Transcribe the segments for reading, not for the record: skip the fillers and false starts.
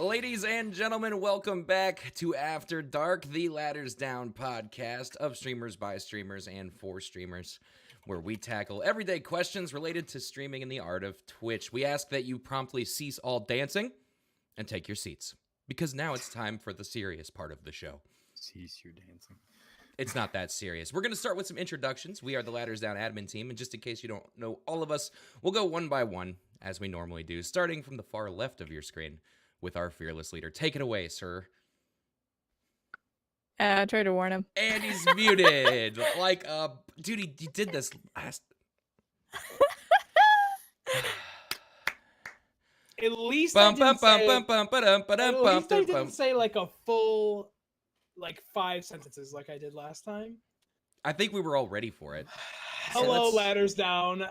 Ladies and gentlemen, welcome back to After Dark, the Ladders Down podcast of streamers by streamers and for streamers, where we tackle everyday questions related to streaming and the art of Twitch. We ask that you promptly cease all dancing and take your seats, because now it's time for the serious part of the show. Cease your dancing. It's not that serious. We're going to start with some introductions. We are the Ladders Down admin team, and just in case you don't know all of us, we'll go one by one, as we normally do, starting from the far left of your screen with our fearless leader. Take it away, sir. I tried to warn him. And he's muted. Like, dude, he did this last... At least I didn't say like a full, like 5 sentences like I did last time. I think we were all ready for it. Hello, Ladders Down.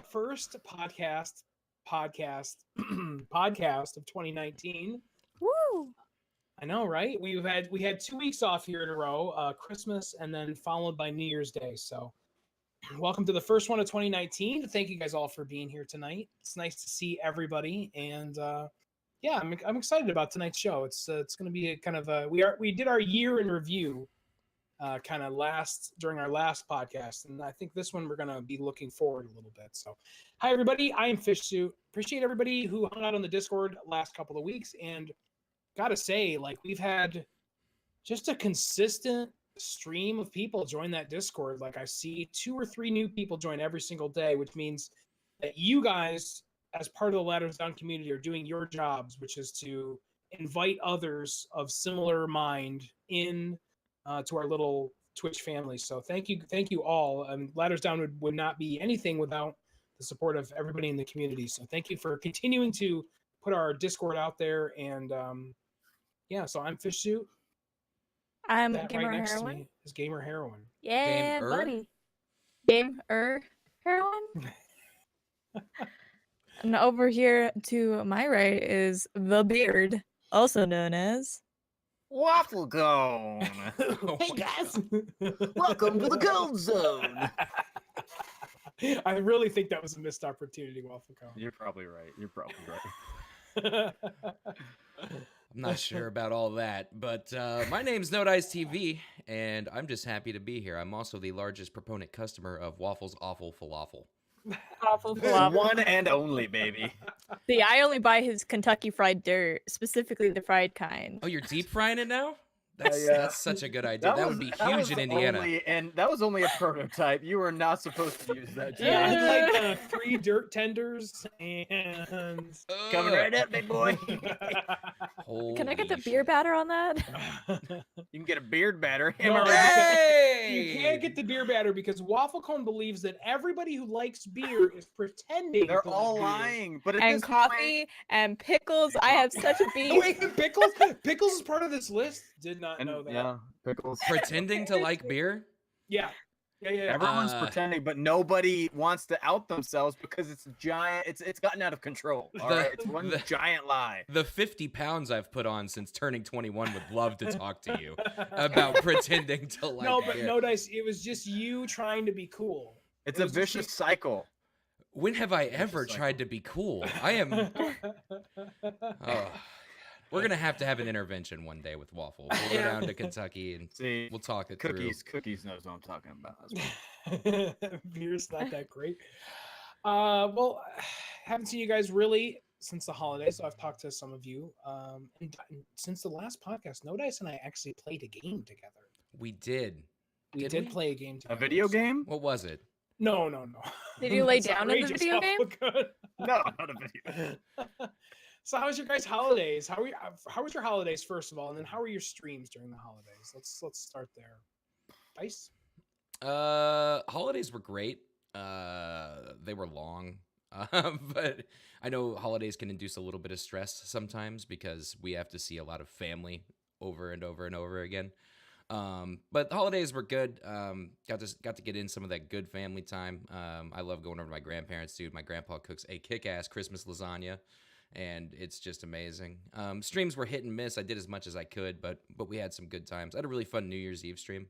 First podcast of 2019. Woo! I know, right? We had 2 weeks off here in a row, Christmas and then followed by New Year's Day. So welcome to the first one of 2019. Thank you guys all for being here tonight. It's nice to see everybody, and yeah, I'm excited about tonight's show. It's going to be a kind of a we did our year in review kind of during our last podcast, and I think this one we're going to be looking forward a little bit. So hi everybody, I am Fishsuit. Appreciate everybody who hung out on the Discord last couple of weeks, and gotta say, like, we've had just a consistent stream of people join that Discord. Like, I see 2 or 3 new people join every single day, which means that you guys, as part of the Ladders Down community, are doing your jobs, which is to invite others of similar mind in to our little Twitch family. So thank you all. Ladders Down would not be anything without the support of everybody in the community. So thank you for continuing to put our Discord out there. And yeah, so I'm Fishsuit. I'm That Gamer right next Heroin. to me is Gamer Heroin. Yeah, Gamer? buddy. Gamer Heroin. And over here to my right is the Beard, also known as Waffle Cone. Hey guys, Welcome to the Cold Zone. I really think that was a missed opportunity, Waffle Cone. You're probably right. I'm not sure about all that, but my name's No Dice TV, and I'm just happy to be here. I'm also the largest proponent customer of Waffle's Awful Falafel. Awful Falafel. One and only, baby. See, I only buy his Kentucky Fried Dirt, specifically the fried kind. Oh, you're deep frying it now? That's Yeah. that's such a good idea. That would be huge in Indiana. And that was only a prototype. You were not supposed to use that. Yeah, Jack. I'd like 3 dirt tenders and Coming right up, big boy. Can I get the Holy beer shit. batter on that? You can get a beard batter. No, Hammer you can't get the beer batter because Waffle Cone believes that everybody who likes beer is pretending. They're to like all beer. lying. But at And this coffee and pickles. I have such a beef. Wait, pickles? Pickles is part of this list? Did not know that. Yeah, pickles. Pretending to like beer? Yeah. Everyone's pretending, but nobody wants to out themselves because it's giant. It's gotten out of control. All right, it's one giant lie. The 50 pounds I've put on since turning 21 would love to talk to you about pretending to like No, but beer. no dice. It was just you trying to be cool. It's It a was just vicious cycle. When have I ever cycle. tried to be cool? I am... Oh, we're going to have an intervention one day with Waffle. We'll go down to Kentucky and See, we'll talk it Cookies knows what I'm talking about. As well. Beer's not that great. Well, haven't seen you guys really since the holidays. So I've talked to some of you. And since the last podcast, No Dice and I actually played a game together. through. We did. We Did did we? play a game A together. video game? What was it? No. Did you lay That's down in the outrageous. video game? Oh, good. No, not a video. So how was your guys' holidays? How was your holidays first of all, and then how were your streams during the holidays? Let's start there. Dice? Holidays were great. They were long. But I know holidays can induce a little bit of stress sometimes because we have to see a lot of family over and over and over again. But the holidays were good. Got to get in some of that good family time. I love going over to my grandparents, dude. My grandpa cooks a kick-ass Christmas lasagna, and it's just amazing. Streams were hit and miss. I did as much as I could, but we had some good times. I had a really fun New Year's Eve stream.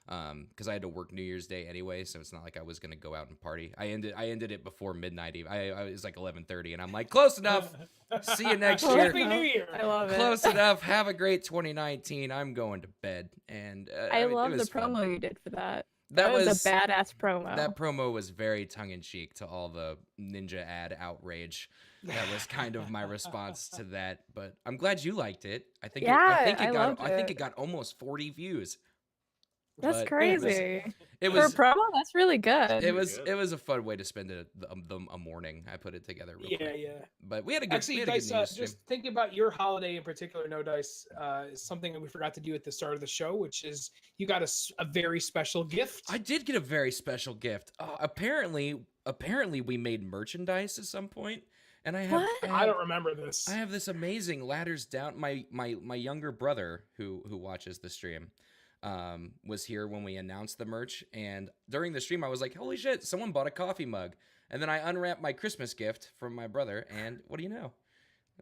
because I had to work New Year's Day anyway, so it's not like I was gonna go out and party. I ended it before midnight. Even I was like 11:30, and I'm like, close enough. See you next year. Happy New Year. I love it. Close enough. Have a great 2019. I'm going to bed. And I mean, love it the was fun. promo you did for that. That was was a badass promo. That promo was very tongue in cheek to all the ninja ad outrage. That was kind of my response to that. But I'm glad you liked it. I think I think it got almost 40 views. That's But crazy. It For a was promo, that's really good. it was a fun way to spend a morning. I put it together real quick. Yeah. But we had a good Actually, we had a Dice, good news stream. just thinking about your holiday in particular, no Dice, is something that we forgot to do at the start of the show, which is you got a very special gift. I did get a very special gift. Apparently we made merchandise at some point, and I don't remember this. I have this amazing ladders down. My younger brother who watches the stream, was here when we announced the merch, and during the stream I was like, holy shit, someone bought a coffee mug. And then I unwrapped my Christmas gift from my brother, and what do you know?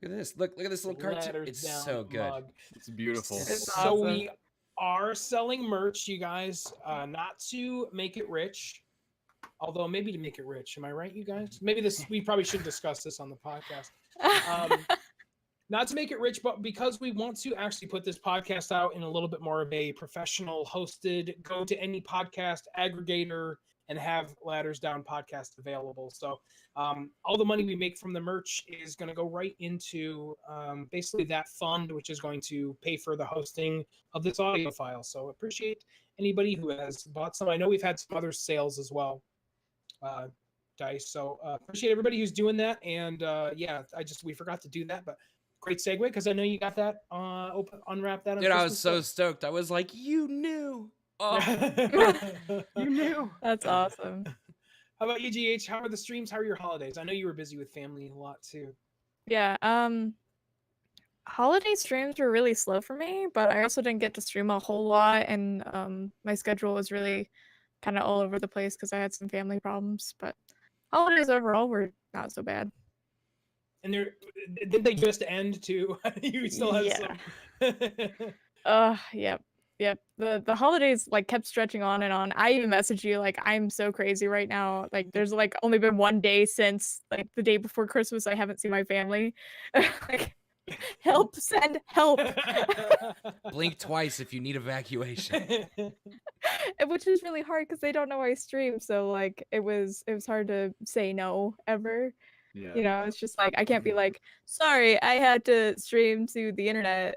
Look at this. Look at this little cartoon. Ladders It's down so good. mug. It's beautiful. It's So awesome. we are selling merch, you guys, not to make it rich, although maybe to make it rich. Am I right, you guys? Maybe we probably should discuss this on the podcast. Not to make it rich, but because we want to actually put this podcast out in a little bit more of a professional hosted, go to any podcast aggregator and have Ladders Down podcast available. So all the money we make from the merch is going to go right into basically that fund, which is going to pay for the hosting of this audio file. So appreciate anybody who has bought some. I know we've had some other sales as well, Dice. So appreciate everybody who's doing that. And we forgot to do that, but great segue, because I know you got that unwrapped that on Dude, I was Christmas so Day. stoked. I was like, you knew. Oh. You knew. That's awesome. How about you, GH? How are the streams? How are your holidays? I know you were busy with family a lot too. Yeah. Holiday streams were really slow for me, but I also didn't get to stream a whole lot, and my schedule was really kind of all over the place because I had some family problems. But holidays overall were not so bad. And did they just end too? You still have some. Yep. The holidays like kept stretching on and on. I even messaged you like, I'm so crazy right now. Like there's like only been one day since like the day before Christmas I haven't seen my family. Like help, send help. Blink twice if you need evacuation. Which is really hard because they don't know I stream, so like it was hard to say no ever. Yeah. You know, it's just like I can't be like, sorry, I had to stream to the internet.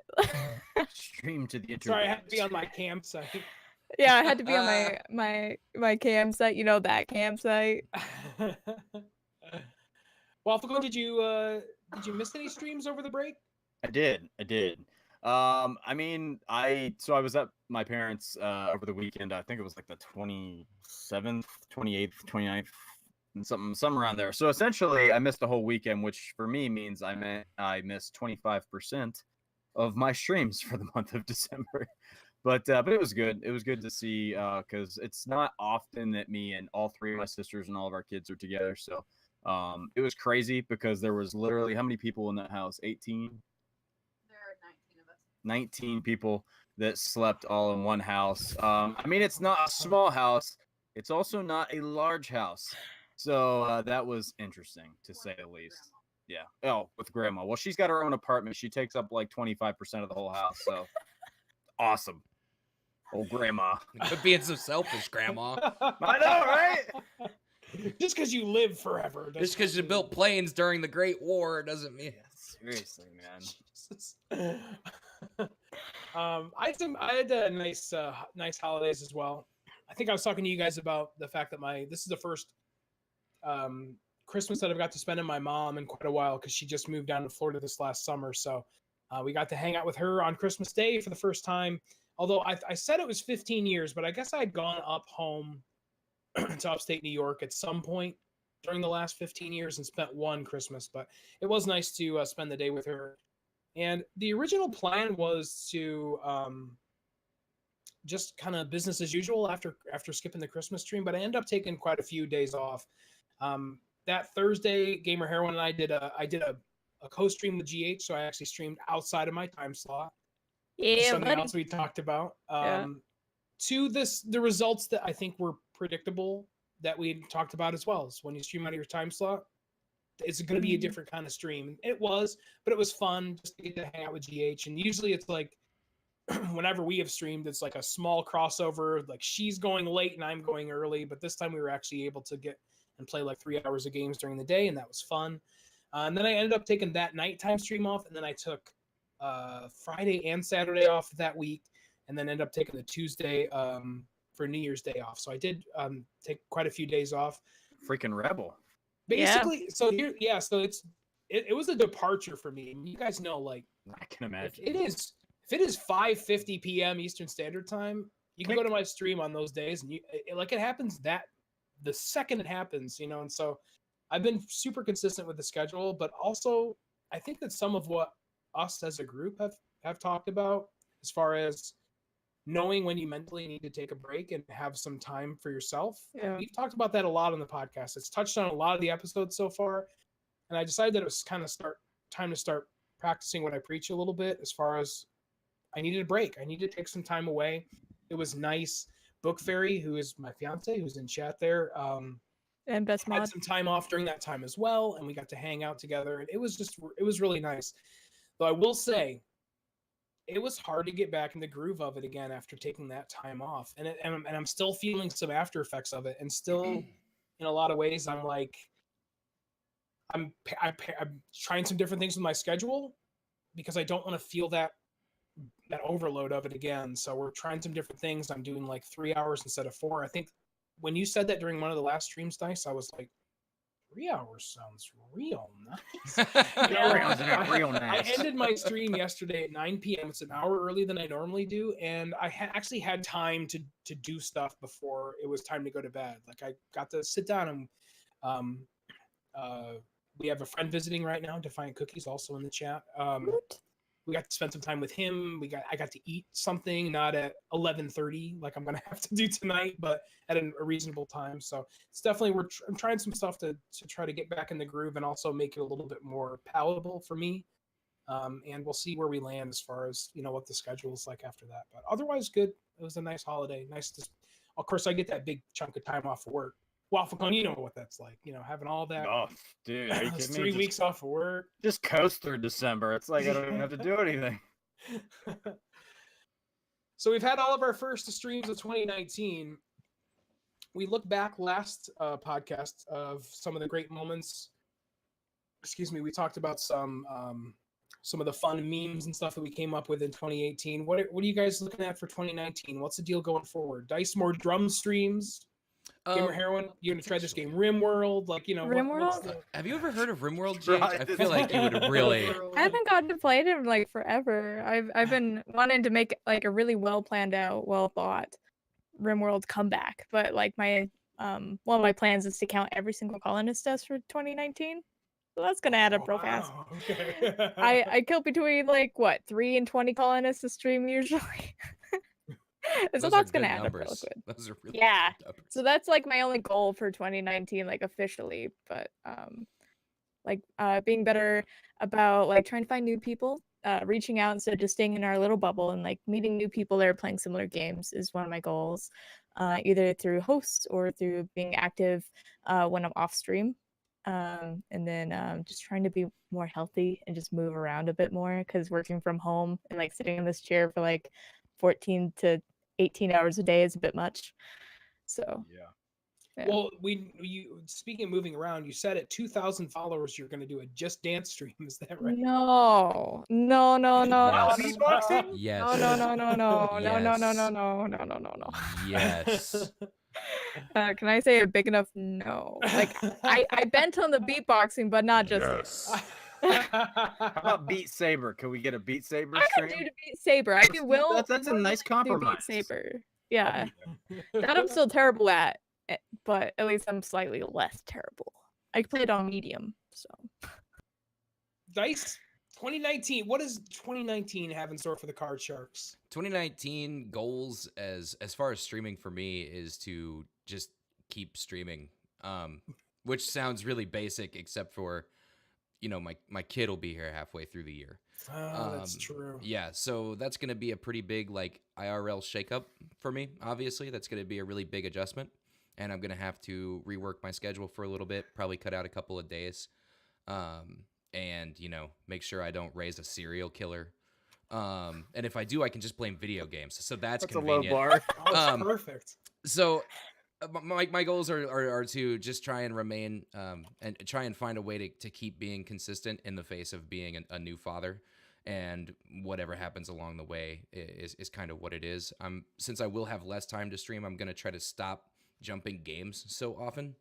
Stream to the internet. Sorry, I had to be on my campsite. Yeah, I had to be on my campsite, you know, that campsite. Waffle, did you miss any streams over the break? I did. I mean, I was at my parents' over the weekend. I think it was like the 27th, 28th, 29th, and something around there. So essentially, I missed the whole weekend, which for me means I missed 25% of my streams for the month of December. But it was good. It was good to see because it's not often that me and all three of my sisters and all of our kids are together. So it was crazy because there was literally how many people in that house? 18? There are 19 of us. 19 people that slept all in one house. I mean, it's not a small house. It's also not a large house. So that was interesting, to say the least. Yeah. Oh, with grandma. Well, she's got her own apartment. She takes up like 25% of the whole house. So awesome. Oh, grandma. Quit being so selfish, Grandma. I know, right? Just because you live forever. Just because you built planes during the Great War doesn't mean. Seriously, man. Jesus. I had nice holidays as well. I think I was talking to you guys about the fact that this is the first Christmas that I've got to spend with my mom in quite a while because she just moved down to Florida this last summer. So we got to hang out with her on Christmas Day for the first time. Although I said it was 15 years, but I guess I had gone up home to upstate New York at some point during the last 15 years and spent one Christmas. But it was nice to spend the day with her. And the original plan was to just kind of business as usual after skipping the Christmas stream, but I ended up taking quite a few days off. That Thursday, Gamer Heroin and I did a co-stream with GH, so I actually streamed outside of my time slot. Yeah, Something buddy. else we talked about. Yeah. to the results that I think were predictable that we had talked about as well. Is when you stream out of your time slot, it's going to be a different kind of stream. It was, but it was fun just to get to hang out with GH. And usually it's like whenever we have streamed, it's like a small crossover. Like she's going late and I'm going early. But this time we were actually able to get and play like 3 hours of games during the day, and that was fun. And then I ended up taking that nighttime stream off, and then I took Friday and Saturday off that week, and then ended up taking the Tuesday for New Year's Day off. So I did take quite a few days off. Freaking rebel. Basically, so here, yeah, so it was a departure for me. You guys know, like, I can imagine. if it is 5:50 p.m. Eastern Standard Time, you can go to my stream on those days, and it happens that the second it happens, and so I've been super consistent with the schedule, but also I think that some of what us as a group have talked about as far as knowing when you mentally need to take a break and have some time for yourself. Yeah. We've talked about that a lot on the podcast. It's touched on a lot of the episodes so far, and I decided that it was kind of time to start practicing what I preach a little bit as far as I needed a break. I needed to take some time away. It was nice. Book Fairy, who is my fiance, who's in chat there, And best had mod. some time off during that time as well, and we got to hang out together, and it was really nice. Though I will say, it was hard to get back in the groove of it again after taking that time off, and I'm still feeling some after effects of it, and still, in a lot of ways, I'm like, I'm trying some different things with my schedule because I don't want to feel that overload of it again. So we're trying some different things. I'm doing like 3 hours instead of 4. I think when you said that during one of the last streams, Dice, I was like, 3 hours sounds real nice. Real I nice. ended my stream yesterday at 9 p.m. It's an hour earlier than I normally do, and I actually had time to do stuff before it was time to go to bed. Like I got to sit down and we have a friend visiting right now, Defiant Cookies, also in the chat. We got to spend some time with him. I got to eat something, not at 11:30 like I'm gonna have to do tonight, but at a reasonable time. So it's definitely I'm trying some stuff to try to get back in the groove and also make it a little bit more palatable for me. And we'll see where we land as far as what the schedule is like after that. But otherwise, good. It was a nice holiday. Nice to, of course, I get that big chunk of time off of work. Waffle Cone, you know what that's like. Having all that. Oh, dude, are you kidding me? 3 weeks off of work. Just coast through December. It's like I don't even have to do anything. So we've had all of our first streams of 2019. We look back last podcast of some of the great moments. Excuse me. We talked about some of the fun memes and stuff that we came up with in 2018. What are you guys looking at for 2019? What's the deal going forward? Dice more drum streams. Gamer Heroin, you gonna try this game RimWorld? Like, RimWorld? Have you ever heard of RimWorld, Jake? I feel like you would really. I haven't gotten to play it in like forever. I've been wanting to make like a really well planned out, well thought RimWorld comeback, but like my one of my plans is to count every single colonist test for 2019. So that's gonna add up real fast. Okay. I kill between like what 3 and 20 colonists a stream usually. So Those that's are gonna good add numbers. up real good. Those are really Yeah. good numbers. So that's like my only goal for 2019, like officially. But being better about like trying to find new people, reaching out instead of just staying in our little bubble and like meeting new people that are playing similar games is one of my goals. Either through hosts or through being active when I'm off stream. And then just trying to be more healthy and just move around a bit more because working from home and like sitting in this chair for like 14 to 18 hours a day is a bit much. So yeah. Well, you speaking of moving around, you said at 2,000 followers you're going to do a Just Dance stream. Is that right? No. Beatboxing? Yes. No. Yes. Can I say a big enough no? Like I bent on the beatboxing, but not just How about Beat Saber? Can we get a Beat Saber I stream? could do Beat Saber. I do will. That's a nice do compromise. Beat Saber. Yeah. That I'm still terrible at, but at least I'm slightly less terrible. I played on medium, so. Dice 2019. What does 2019 have in store for the Card Sharks? 2019 goals as far as streaming for me is to just keep streaming, which sounds really basic, except for my kid will be here halfway through the year. Oh, that's true. Yeah, so that's going to be a pretty big like IRL shakeup for me. Obviously, that's going to be a really big adjustment, and I'm going to have to rework my schedule for a little bit, probably cut out a couple of days, and make sure I don't raise a serial killer. And if I do, I can just blame video games. So that's a low convenient. bar. Oh, it's perfect. So my goals are to just try and remain and try and find a way to keep being consistent in the face of being a new father, and whatever happens along the way is kind of what it is. Since I will have less time to stream, I'm going to try to stop jumping games so often.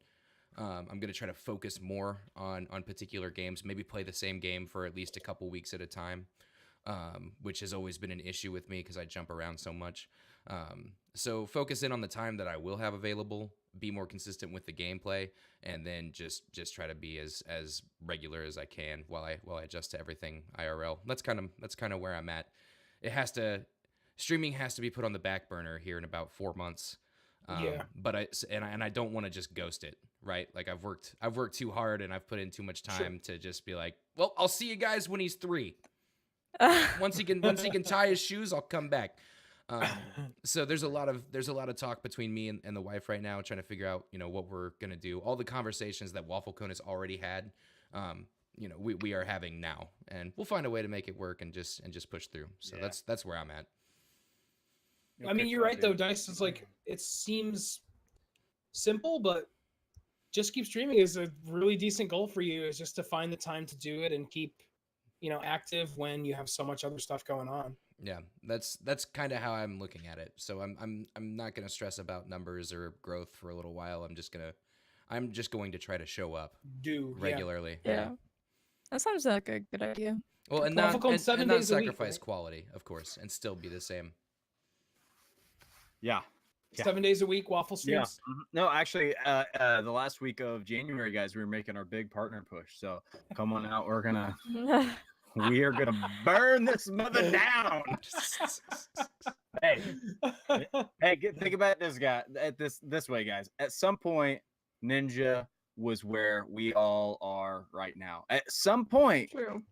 I'm going to try to focus more on particular games, maybe play the same game for at least a couple weeks at a time, which has always been an issue with me because I jump around so much. So focus in on the time that I will have available, be more consistent with the gameplay, and then just try to be as regular as I can while I adjust to everything IRL. That's kind of where I'm at. Streaming has to be put on the back burner here in about 4 months. Yeah. But I don't want to just ghost it, right? Like I've worked too hard and I've put in too much time to just be like, well, I'll see you guys when he's 3. Once he can tie his shoes, I'll come back. So there's a lot of talk between me and the wife right now, trying to figure out what we're gonna do. All the conversations that Waffle Cone has already had, we are having now, and we'll find a way to make it work and just push through. So Yeah. that's where I'm at. I mean, you're right though, Dice. It's like it seems simple, but just keep streaming is a really decent goal for you. Is just to find the time to do it and keep active when you have so much other stuff going on. Yeah, that's kind of how I'm looking at it. So I'm not gonna stress about numbers or growth for a little while. I'm just going to try to show up regularly. Yeah. That sounds like a good idea. Well, and Waffle not Cone and 7 not days a week, sacrifice right? quality, of course, and still be the same. Yeah. Yeah. 7 days a week, waffle Yeah. streams. No, actually, the last week of January, guys, we were making our big partner push. So come on out. We are gonna burn this mother down. Hey, think about this guy. This way, guys. At some point, Ninja was where we all are right now. At some point, True.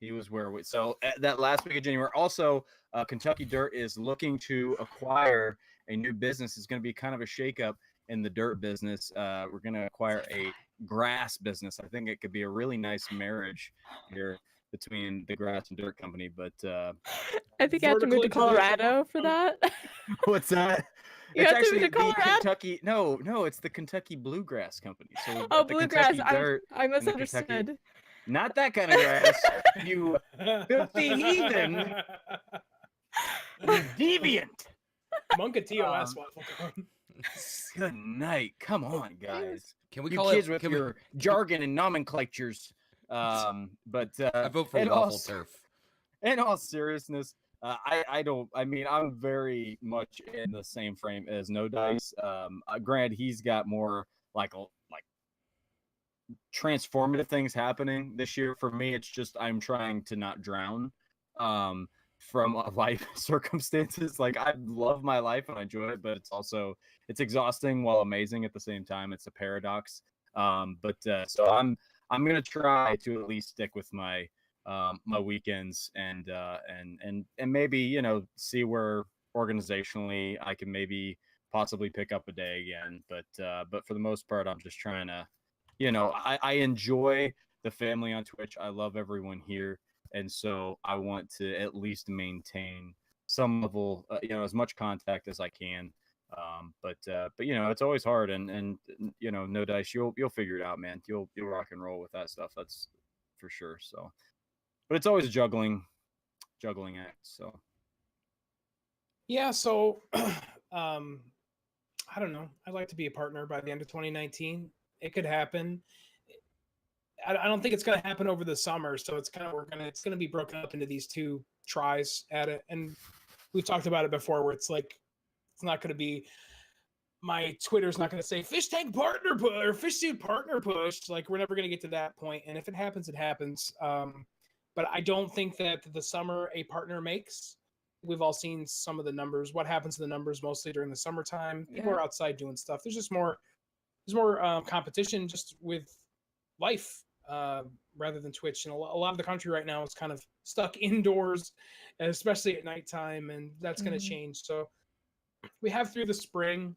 he was where we. So that last week of January, also, Kentucky Dirt is looking to acquire a new business. It's going to be kind of a shakeup in the dirt business. We're going to acquire a grass business. I think it could be a really nice marriage here between the grass and dirt company. But I think I have to move to Vertical integration. Colorado for that. what's that? You It's have to move actually to Colorado? the Kentucky. No, it's the Kentucky Bluegrass Company. So we've Oh, got the bluegrass. Kentucky Dirt. I and the Kentucky- misunderstood. Not that kind of grass. You filthy heathen. You deviant. Monka TOS waffle cone. Good night. Come on, guys. Can we You call kids it? with Can we, your jargon and nomenclatures. But I vote for and waffle also- turf. in all seriousness, I don't. I mean, I'm very much in the same frame as No Dice. Grant, he's got more like transformative things happening this year. For me, it's just I'm trying to not drown from life circumstances. Like I love my life and I enjoy it, but it's exhausting while amazing at the same time. It's a paradox. So I'm gonna try to at least stick with my my weekends and maybe see where organizationally I can maybe possibly pick up a day again. But for the most part, I'm just trying to, I enjoy the family on Twitch. I love everyone here, and so I want to at least maintain some level, as much contact as I can. But it's always hard, and No Dice, you'll figure it out, man. You'll rock and roll with that stuff. That's for sure. So, but it's always a juggling act. So Yeah, so I don't know. I'd like to be a partner by the end of 2019. It could happen. I don't think it's going to happen over the summer, so it's going to be broken up into these 2 tries at it. And we've talked about it before, where it's like it's not going to be my Twitter's not going to say fish tank partner push or fish suit partner push. Like we're never going to get to that point. And if it happens, it happens. But I don't think that the summer a partner makes. We've all seen some of the numbers. What happens to the numbers mostly during the summertime? People are outside doing stuff. There's just more competition just with life. rather than Twitch. And a lot of the country right now is kind of stuck indoors, especially at nighttime, and that's going to change. So we have through the spring,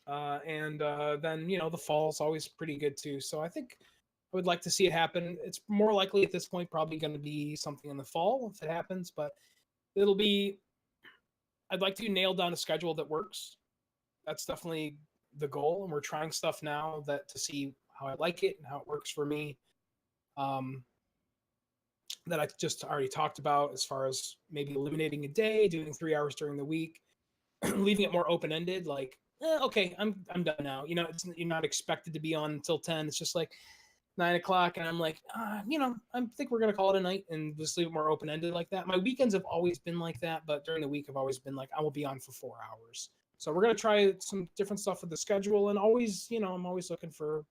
and then the fall is always pretty good too. So I think I would like to see it happen. It's more likely at this point probably going to be something in the fall if it happens, but it'll be. I'd like to nail down a schedule that works. That's definitely the goal, and we're trying stuff now that to see how I like it and how it works for me. That I just already talked about as far as maybe eliminating a day, doing 3 hours during the week, leaving it more open ended. Like, okay, I'm done now. You're not expected to be on until 10. It's just like 9 o'clock, and I'm like, I think we're gonna call it a night and just leave it more open ended like that. My weekends have always been like that, but during the week I've always been like, I will be on for 4 hours. So we're gonna try some different stuff with the schedule, and always, I'm always looking for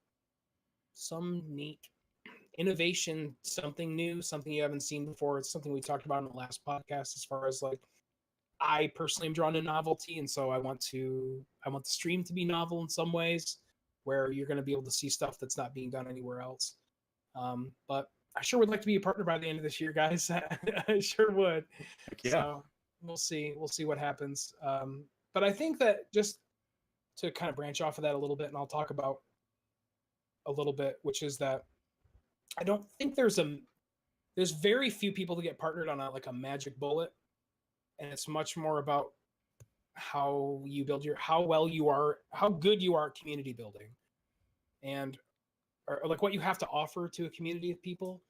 some neat innovation, something new, something you haven't seen before. It's something we talked about in the last podcast as far as like I personally am drawn to novelty, and so I want the stream to be novel in some ways where you're going to be able to see stuff that's not being done anywhere else. But I sure would like to be a partner by the end of this year, guys. I sure would. Yeah. So we'll see what happens. But I think that just to kind of branch off of that a little bit, and I'll talk about a little bit, which is that I don't think there's very few people to get partnered on a magic bullet, and it's much more about how you build how good you are at community building, and or like what you have to offer to a community of people.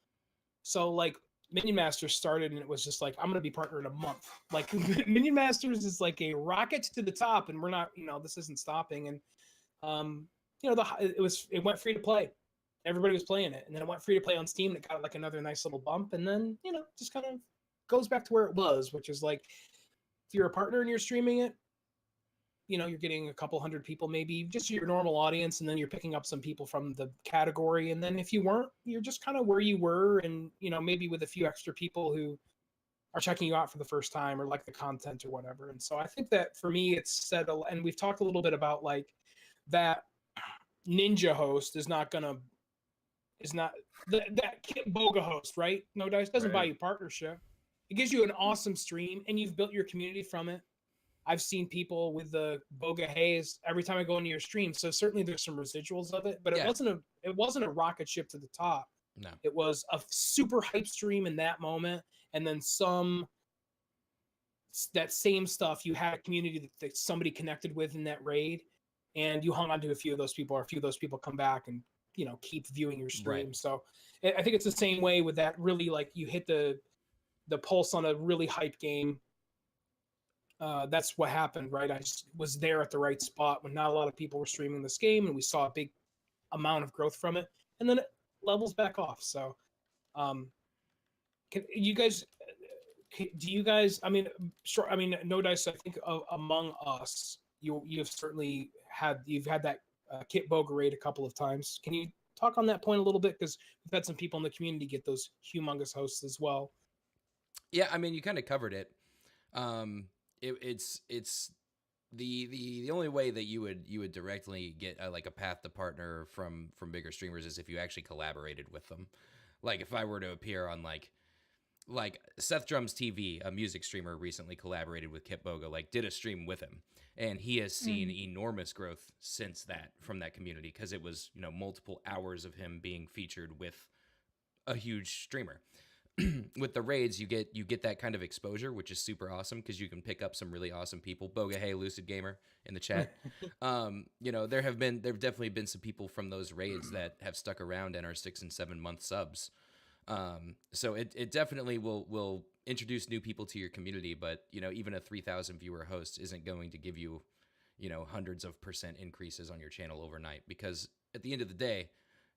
So like Minion Masters started, and it was just like, I'm gonna be partnered in a month. Like Minion Masters is like a rocket to the top, and we're not, this isn't stopping. And it went free to play. Everybody was playing it, and then it went free to play on Steam, and it got like another nice little bump, and then just kind of goes back to where it was, which is like, if you're a partner and you're streaming it, you're getting a couple hundred people, maybe just your normal audience, and then you're picking up some people from the category. And then if you weren't, you're just kind of where you were, and maybe with a few extra people who are checking you out for the first time or like the content or whatever. And so I think that for me, it's said, and we've talked a little bit about like that Ninja host is not that Kit Boga host, right? No Dice doesn't buy you partnership. It gives you an awesome stream, and you've built your community from it. I've seen people with the Boga Haze every time I go into your stream. So certainly there's some residuals of it, but it wasn't a rocket ship to the top. No. It was a super hype stream in that moment, and then that same stuff, you had a community that somebody connected with in that raid, and you hung on to a few of those people, or a few of those people come back and keep viewing your stream. Right. So I think it's the same way with that. Really, like, you hit the pulse on a really hype game. That's what happened, right? I just was there at the right spot when not a lot of people were streaming this game, and we saw a big amount of growth from it, and then it levels back off. So do you guys, No Dice, I think among us, you've certainly had that Kit Boga raid a couple of times. Can you talk on that point a little bit? Because we've had some people in the community get those humongous hosts as well. Yeah, I mean, you kind of covered it. It's the only way that you would directly get like a path to partner from bigger streamers is if you actually collaborated with them. Like if I were to appear on like Seth Drums TV, a music streamer, recently collaborated with Kit Boga, like did a stream with him, and he has seen enormous growth since that from that community, because it was multiple hours of him being featured with a huge streamer. With the raids, you get that kind of exposure, which is super awesome because you can pick up some really awesome people. Boga Hey, Lucid Gamer in the chat. There have definitely been some people from those raids that have stuck around and are 6 and 7 month subs. So it definitely will introduce new people to your community, but even a 3,000 viewer host isn't going to give you hundreds of % increases on your channel overnight, because at the end of the day,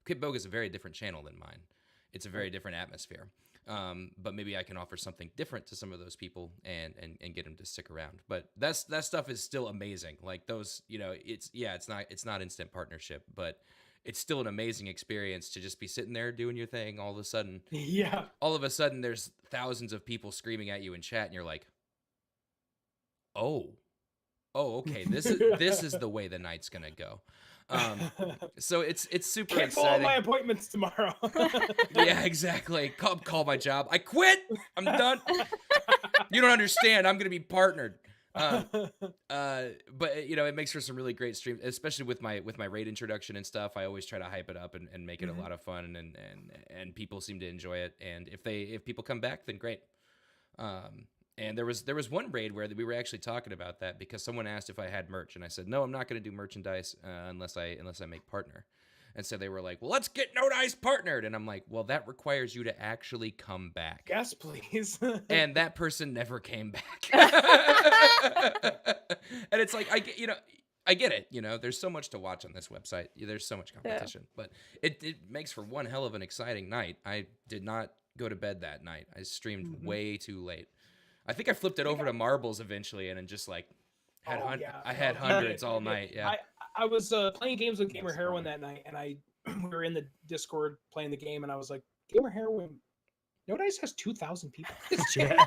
Kit Boga is a very different channel than mine. It's a very different atmosphere. But maybe I can offer something different to some of those people and get them to stick around. But that stuff is still amazing. Like those, it's not instant partnership, but it's still an amazing experience to just be sitting there doing your thing. All of a sudden, there's thousands of people screaming at you in chat, and you're like, oh, okay, this is the way the night's gonna go. So it's super Cancel all exciting. my appointments tomorrow. Yeah, exactly. Call my job. I quit. I'm done. You don't understand. I'm gonna be partnered. But you know, it makes for some really great streams, especially with my raid introduction and stuff. I always try to hype it up and make it a lot of fun, and people seem to enjoy it. And if people come back, then great. And there was one raid where we were actually talking about that because someone asked if I had merch, and I said no, I'm not going to do merchandise unless I make partner. And so they were like, well, let's get No Dice partnered. And I'm like, well, that requires you to actually come back. Yes, please. And that person never came back. And it's like, I get it. You know, there's so much to watch on this website. There's so much competition, but it makes for one hell of an exciting night. I did not go to bed that night. I streamed way too late. I think I flipped it over to marbles eventually, and then just like had hundreds all night. Yeah. I was playing games with Gamer Heroin that night, and we were in the Discord playing the game, and I was like, Gamer Heroin, No Dice has 2,000 people. Yeah.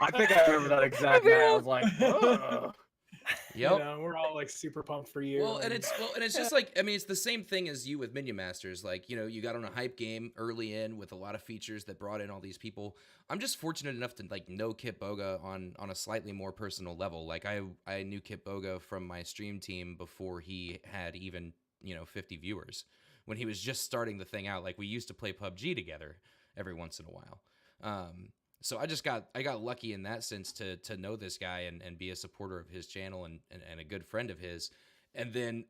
I think I remember that exact night. I was like, oh. Yep. You know, we're all like super pumped for you. Well, and it's just like, I mean, it's the same thing as you with Minion Masters. Like, you know, you got on a hype game early in with a lot of features that brought in all these people. I'm just fortunate enough to like know Kit Boga on a slightly more personal level. Like I knew Kit Boga from my stream team before he had even, 50 viewers, when he was just starting the thing out. Like, we used to play PUBG together every once in a while. So I got lucky in that sense to know this guy and be a supporter of his channel and a good friend of his. And then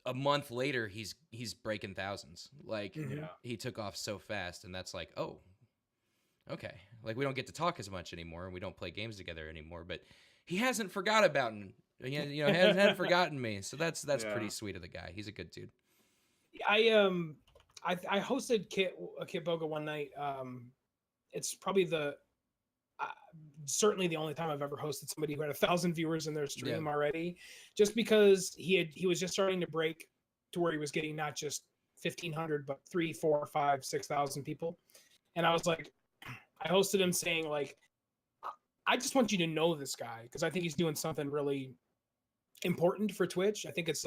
a month later, he's breaking thousands. Like, he took off so fast, and that's like, oh, okay. Like, we don't get to talk as much anymore, and we don't play games together anymore. But he hasn't forgot about me. Hasn't forgotten me. So that's pretty sweet of the guy. He's a good dude. I hosted Kit Boga one night. It's probably certainly the only time I've ever hosted somebody who had 1,000 viewers in their stream already, just because he was just starting to break to where he was getting not just 1,500 but 3, 4, 5, 6,000 people. And I was like, I hosted him saying like, I just want you to know this guy because I think he's doing something really important for Twitch. I think it's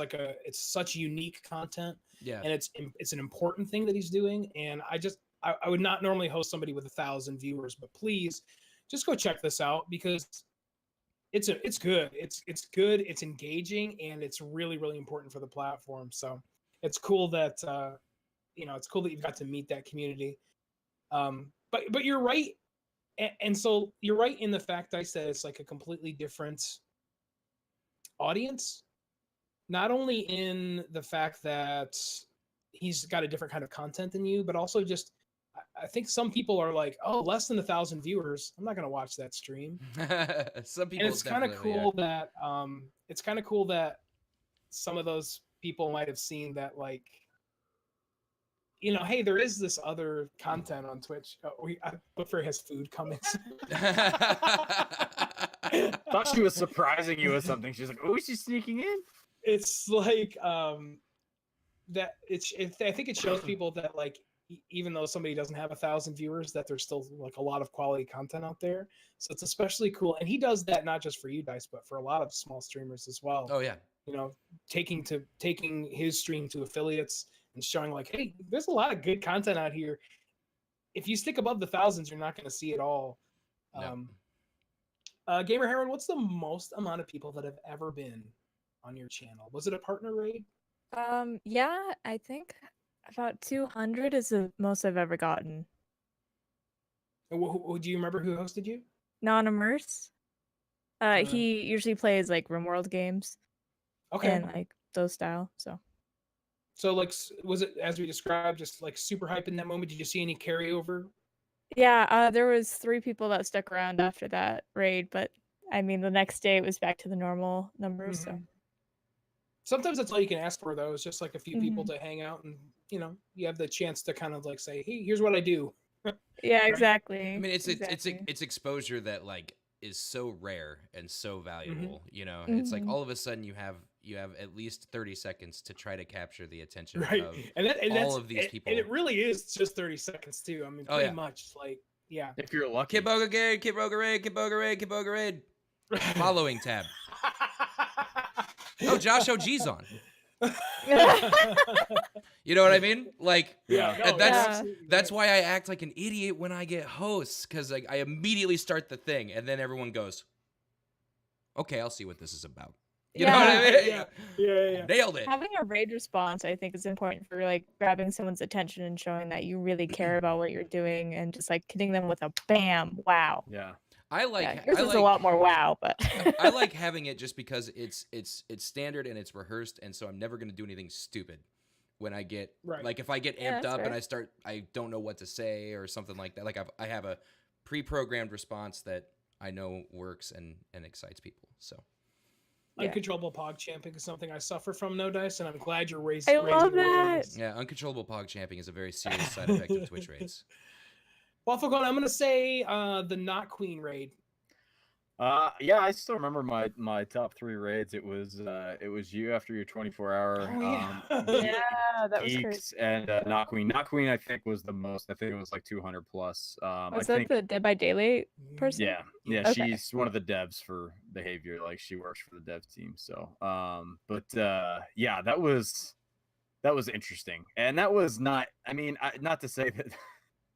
such unique content, and it's an important thing that he's doing. And I would not normally host somebody with 1,000 viewers, but please just go check this out because it's good. It's good. It's engaging, and it's really, really important for the platform. So it's cool that it's cool that you've got to meet that community. But you're right, and so you're right in the fact I said it's like a completely different audience. Not only in the fact that he's got a different kind of content than you, but also just I think some people are like, oh, less than 1,000 viewers, I'm not going to watch that stream. Some people. And it's kind of cool that some of those people might have seen that, like, hey, there is this other content on Twitch. I prefer his food comments. Thought she was surprising you with something. She's like, oh, she's sneaking in. It's like that. I think it shows people that, like, even though somebody doesn't have 1,000 viewers, that there's still like a lot of quality content out there. So it's especially cool. And he does that not just for you, Dice, but for a lot of small streamers as well. Oh yeah. Taking his stream to affiliates and showing like, hey, there's a lot of good content out here. If you stick above the thousands, you're not going to see it all. No. Gamer Heron, what's the most amount of people that have ever been on your channel? Was it a partner raid? Yeah, I think about 200 is the most I've ever gotten. Do you remember who hosted you? Non-immerse. He usually plays like RimWorld games. Okay. And like those style. So like, was it as we described, just like super hype in that moment? Did you see any carryover? Yeah, there was 3 people that stuck around after that raid, but I mean the next day it was back to the normal numbers. So sometimes that's all you can ask for, though, is just like a few people to hang out, and you have the chance to kind of like say, hey, here's what I do. Yeah, exactly. I mean, it's exposure that like is so rare and so valuable. It's like all of a sudden you have at least 30 seconds to try to capture the attention of all of these people. And it really is just 30 seconds too. I mean, pretty much like, yeah. If you're lucky. Kit Boga raid, Kit Boga raid. Following tab. Oh, Josh OG's on. You know what I mean? Like, Yeah. no, and you're Yeah. absolutely that's right. why I act like an idiot when I get hosts, because like I immediately start the thing, and then everyone goes, "Okay, I'll see what this is about." You know what Yeah. I mean? Yeah. Nailed it. Having a raid response, I think, is important for like grabbing someone's attention and showing that you really care about what you're doing, and just like hitting them with a bam, wow. Yeah. I like Yeah, yours I is a like lot more wow, but I like having it just because it's standard and it's rehearsed, and so I'm never gonna do anything stupid when I get Right. like if I get Yeah, amped that's up and fair. I don't know what to say or something like that. Like I have a pre-programmed response that I know works and excites people. So Yeah. Uncontrollable pog champing is something I suffer from, no dice, and I'm glad you're I raising love the that. awareness. yeah, uncontrollable pog champing is a very serious side effect of Twitch raids. Waffle Cone, I'm gonna say the Not Queen raid. Yeah, I still remember my top 3 raids. It was you after your 24-hour Oh yeah. Yeah, that was great. Geeks and Not Queen. Not Queen I think was the most. I think it was like 200 plus. I Was that think the Dead by Daylight person? yeah, Okay. she's one of the devs for Behavior. Like she works for the dev team. So but yeah, that was interesting. And that was not, I mean, not to say that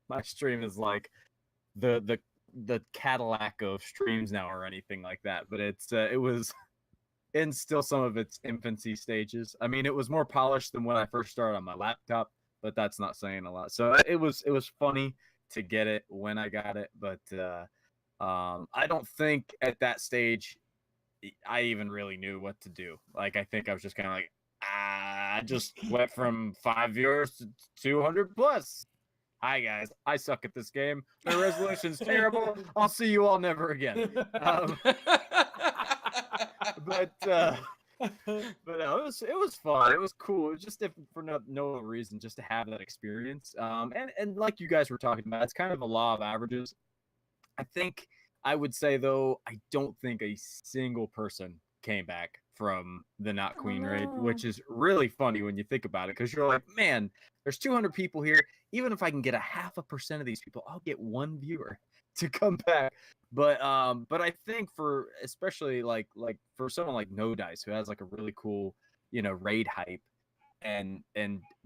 my stream is like the Cadillac of streams now or anything like that, but it was in still some of its infancy stages. I mean, it was more polished than when I first started on my laptop, but that's not saying a lot. So it was funny to get it when I got it, but I don't think at that stage I even really knew what to do. Like I think I was just kind of like, I just went from 5 viewers to 200 plus. Hi guys, I suck at this game. My resolution's terrible. I'll see you all never again. But no, it was fun. It was cool. It was just different for no reason, just to have that experience. And like you guys were talking about, it's kind of a law of averages. I think I would say though, I don't think a single person came back from the Not Queen raid, no. which is really funny when you think about it, because you're like, man, there's 200 people here. Even if I can get a 0.5% of these people, I'll get one viewer to come back. But I think for especially like for someone like No Dice who has like a really cool, raid hype and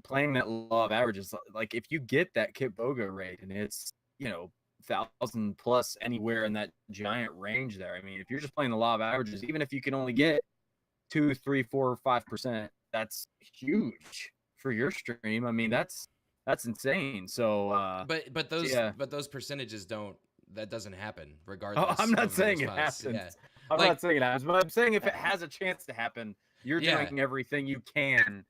playing that law of averages, like if you get that Kit Boga raid and it's 1,000 plus anywhere in that giant range there. I mean, if you're just playing the law of averages, even if you can only get 2, 3, 4, 5%, that's huge for your stream. I mean, that's insane. So but those percentages that doesn't happen regardless. I'm not of saying the it response. happens. Yeah. I'm Like- not saying it happens, but I'm saying if it has a chance to happen, you're Yeah. doing everything you can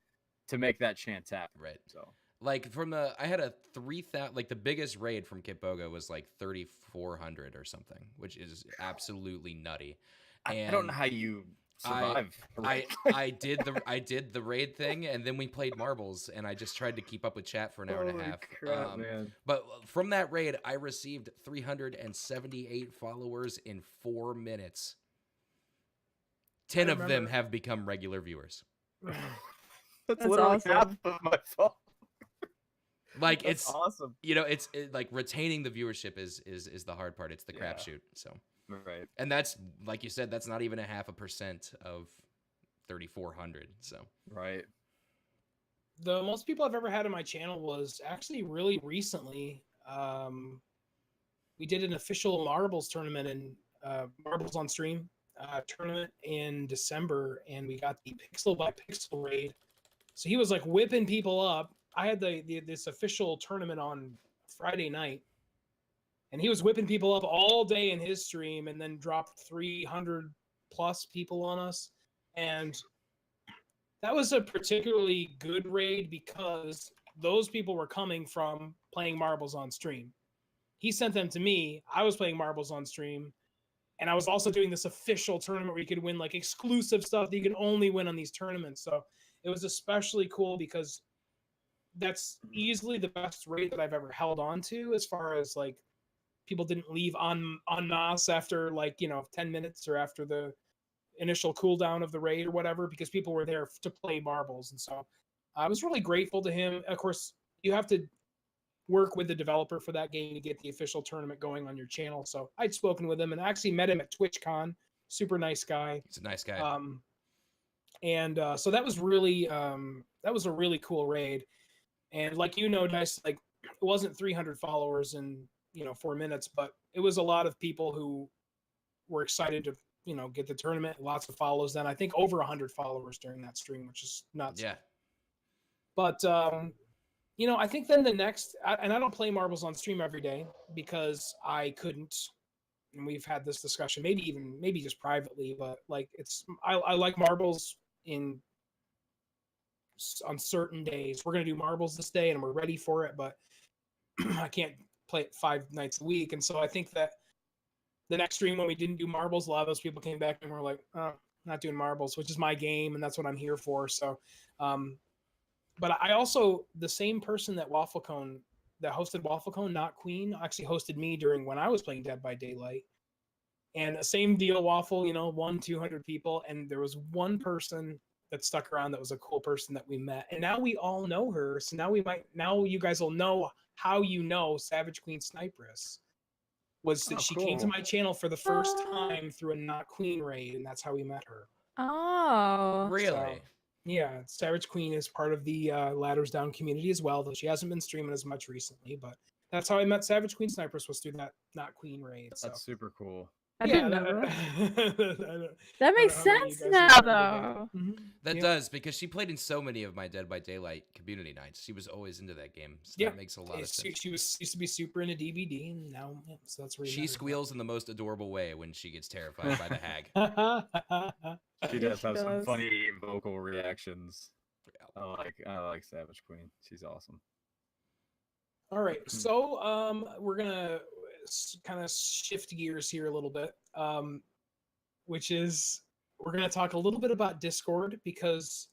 to make that chance happen. Right. So Like I had a 3,000, like the biggest raid from Kitboga was like 3,400 or something, which is absolutely nutty. I don't know how you survive. I did the raid thing, and then we played marbles, and I just tried to keep up with chat for an hour and a Holy half. crap, man. But from that raid, I received 378 followers in 4 minutes. 10 of them have become regular viewers. That's literally awesome. Half of my fault. Like That's it's awesome. it's like retaining the viewership is the hard part. It's the Yeah. crapshoot. So Right. and that's like you said, that's not even a 0.5% of 3,400. So Right. The most people I've ever had on my channel was actually really recently. We did an official marbles tournament and marbles on stream tournament in December, and we got the pixel by pixel raid. So he was like whipping people up. I had this official tournament on Friday night, and he was whipping people up all day in his stream, and then dropped 300 plus people on us. And that was a particularly good raid because those people were coming from playing marbles on stream. He sent them to me. I was playing marbles on stream, and I was also doing this official tournament where you could win like exclusive stuff that you can only win on these tournaments. So it was especially cool because that's easily the best raid that I've ever held on to, as far as like people didn't leave en masse after 10 minutes or after the initial cooldown of the raid or whatever, because people were there to play marbles. And so I was really grateful to him. Of course, you have to work with the developer for that game to get the official tournament going on your channel. So I'd spoken with him and actually met him at TwitchCon. Super nice guy. he's a nice guy. And so that was really that was a really cool raid. And like Dice, like it wasn't 300 followers in 4 minutes, but it was a lot of people who were excited to get the tournament. Lots of follows. Then I think over 100 followers during that stream, which is nuts. Yeah. But I think then the next, and I don't play marbles on stream every day because I couldn't. And we've had this discussion, maybe just privately, but like I like marbles on certain days. We're gonna do marbles this day, and we're ready for it, but I can't play it 5 nights a week. And so I think that the next stream when we didn't do marbles, a lot of those people came back and were like, "Oh, not doing marbles," which is my game, and that's what I'm here for. So, but I also the same person that hosted WaffleCone, not Queen, actually hosted me during when I was playing Dead by Daylight. And same deal, Waffle, 200 people, and there was one person that stuck around that was a cool person that we met, and now we all know her. So now you guys will know how Savage Queen Sniperess was that she came to my channel for the first time through a Not Queen raid, and that's how we met her. Oh. Really? So, yeah, Savage Queen is part of the Ladders Down community as well, though she hasn't been streaming as much recently. But that's how I met Savage Queen Snipers, was through that Not Queen raid. So. That's super cool. I didn't know that. That makes sense now, now, though. Mm-hmm. That does, because she played in so many of my Dead by Daylight community nights. She was always into that game. So that makes a lot of sense. She used to be super into DVD, and now so that's where she squeals in the most adorable way when she gets terrified by the hag. She does have some funny vocal reactions. I like Savage Queen. She's awesome. All right, so we're gonna kind of shift gears here a little bit, which is we're gonna talk a little bit about Discord, because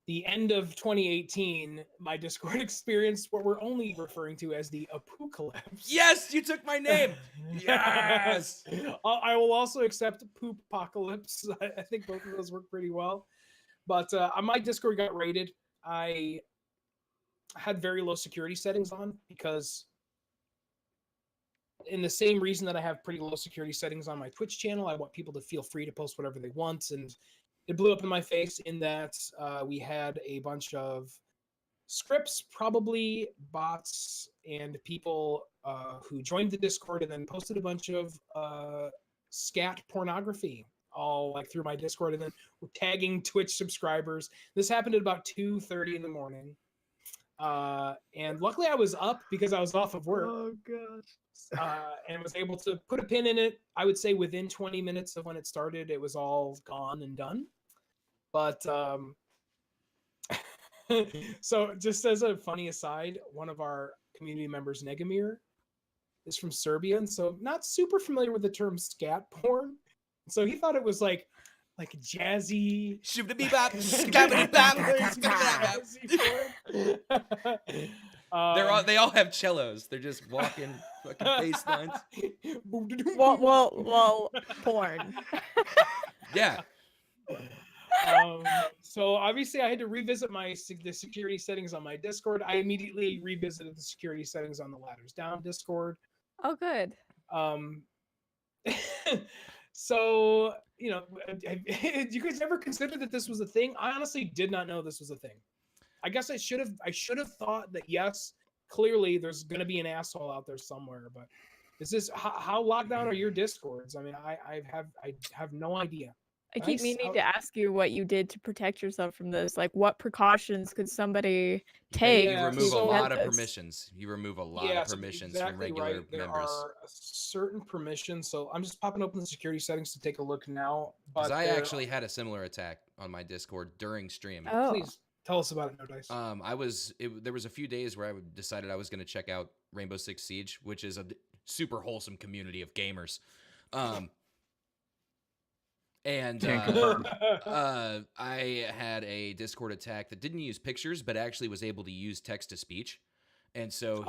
the end of 2018, my Discord experienced what we're only referring to as the apocalypse. Yes, you took my name. Yes. I will also accept poop apocalypse. I think both of those work pretty well. But my Discord got raided. I had very low security settings on, because in the same reason that I have pretty low security settings on my Twitch channel, I want people to feel free to post whatever they want. And it blew up in my face in that we had a bunch of scripts, probably bots, and people who joined the Discord and then posted a bunch of scat pornography all like through my Discord, and then we're tagging Twitch subscribers. This happened at about 2:30 in the morning. And luckily I was up because I was off of work. Oh gosh. And was able to put a pin in it. I would say within 20 minutes of when it started, it was all gone and done. But so just as a funny aside, one of our community members, Negamir, is from Serbia, and so not super familiar with the term scat porn. So he thought it was like jazzy. They all have cellos. They're just walking fucking bass lines. Well, porn. Yeah. So obviously I had to revisit the security settings on my Discord. I immediately revisited the security settings on the Ladders Down Discord. Oh, good. So, did you guys ever consider that this was a thing? I honestly did not know this was a thing. I guess I should have thought that, yes, clearly there's going to be an asshole out there somewhere, but is this how locked down are your Discords? I mean, I have no idea. I keep meaning to ask you what you did to protect yourself from this. Like, what precautions could somebody take? You remove a so- lot of permissions. You remove a lot of permissions from exactly regular right. There members. are certain permissions. So I'm just popping open the security settings to take a look now. Because But I actually had a similar attack on my Discord during stream. Oh. please tell us about it, No Dice. There was a few days where I decided I was going to check out Rainbow Six Siege, which is a super wholesome community of gamers. And I had a Discord attack that didn't use pictures, but actually was able to use text to speech. And so